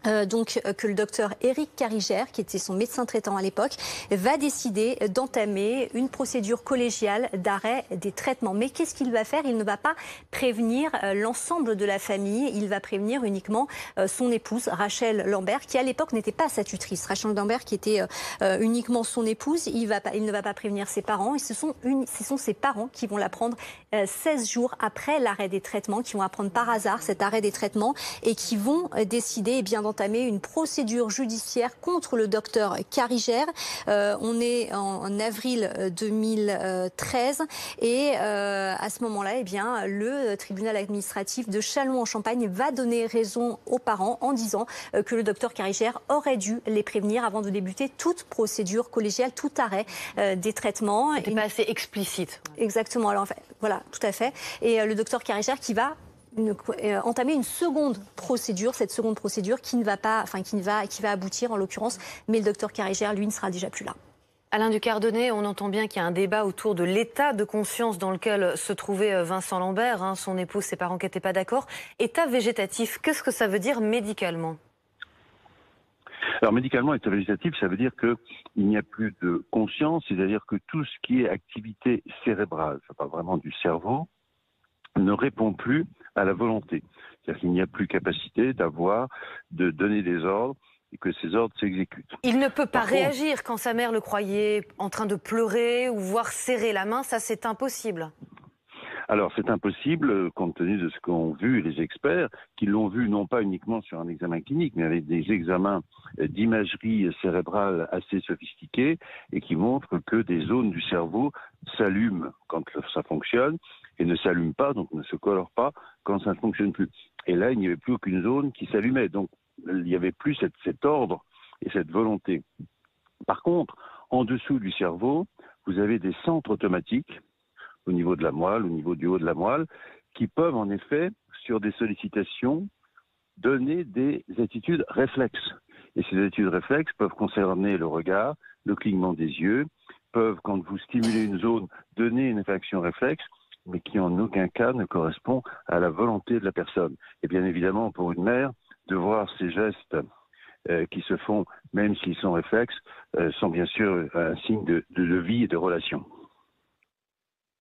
que le docteur Éric Carigère, qui était son médecin traitant à l'époque, va décider d'entamer une procédure collégiale d'arrêt des traitements. Mais qu'est-ce qu'il va faire ? Il ne va pas prévenir l'ensemble de la famille, il va prévenir uniquement son épouse, Rachel Lambert, qui à l'époque n'était pas sa tutrice. Rachel Lambert qui était uniquement son épouse, il ne va pas prévenir ses parents, et ce sont ses parents qui vont l'apprendre 16 jours après l'arrêt des traitements, qui vont apprendre par hasard cet arrêt des traitements et qui vont décider d'entamer une procédure judiciaire contre le docteur Carigère. On est en avril 2013 et à ce moment-là, eh bien, le tribunal administratif de Châlons-en-Champagne va donner raison aux parents en disant que le docteur Carigère aurait dû les prévenir avant de débuter toute procédure collégiale, tout arrêt des traitements. C'était pas assez explicite. Exactement. Alors, en fait, voilà, tout à fait. Et le docteur Carigère qui va entamer une seconde procédure, cette seconde procédure qui va aboutir en l'occurrence, mais le docteur Carigère, lui, ne sera déjà plus là. Alain Ducardonnet, on entend bien qu'il y a un débat autour de l'état de conscience dans lequel se trouvait Vincent Lambert, son épouse, ses parents qui n'étaient pas d'accord. État végétatif, qu'est-ce que ça veut dire médicalement ? Alors médicalement, état végétatif, ça veut dire qu'il n'y a plus de conscience, c'est-à-dire que tout ce qui est activité cérébrale, ça parle vraiment du cerveau, ne répond plus à la volonté. C'est-à-dire qu'il n'y a plus capacité de donner des ordres et que ces ordres s'exécutent. Il ne peut pas réagir quand sa mère le croyait en train de pleurer ou voir serrer la main, ça c'est impossible. Alors c'est impossible compte tenu de ce qu'ont vu les experts, qui l'ont vu non pas uniquement sur un examen clinique, mais avec des examens d'imagerie cérébrale assez sophistiqués et qui montrent que des zones du cerveau s'allument quand ça fonctionne et ne s'allument pas, donc ne se colorent pas quand ça ne fonctionne plus. Et là, il n'y avait plus aucune zone qui s'allumait, donc il n'y avait plus cet ordre et cette volonté. Par contre, en dessous du cerveau, vous avez des centres automatiques au niveau de la moelle, au niveau du haut de la moelle, qui peuvent en effet, sur des sollicitations, donner des attitudes réflexes. Et ces attitudes réflexes peuvent concerner le regard, le clignement des yeux, peuvent, quand vous stimulez une zone, donner une réaction réflexe, mais qui en aucun cas ne correspond à la volonté de la personne. Et bien évidemment, pour une mère, de voir ces gestes qui se font, même s'ils sont réflexes, sont bien sûr un signe de vie et de relation.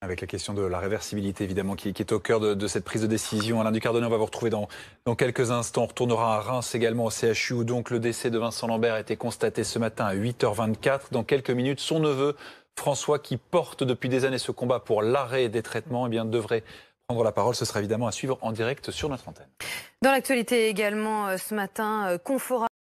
Avec la question de la réversibilité, évidemment, qui est au cœur de cette prise de décision. Alain Ducardonnet, on va vous retrouver dans quelques instants. On retournera à Reims également, au CHU, où donc le décès de Vincent Lambert a été constaté ce matin à 8h24. Dans quelques minutes, son neveu, François, qui porte depuis des années ce combat pour l'arrêt des traitements, eh bien, devrait prendre la parole. Ce sera évidemment à suivre en direct sur notre antenne. Dans l'actualité également, ce matin, Conforama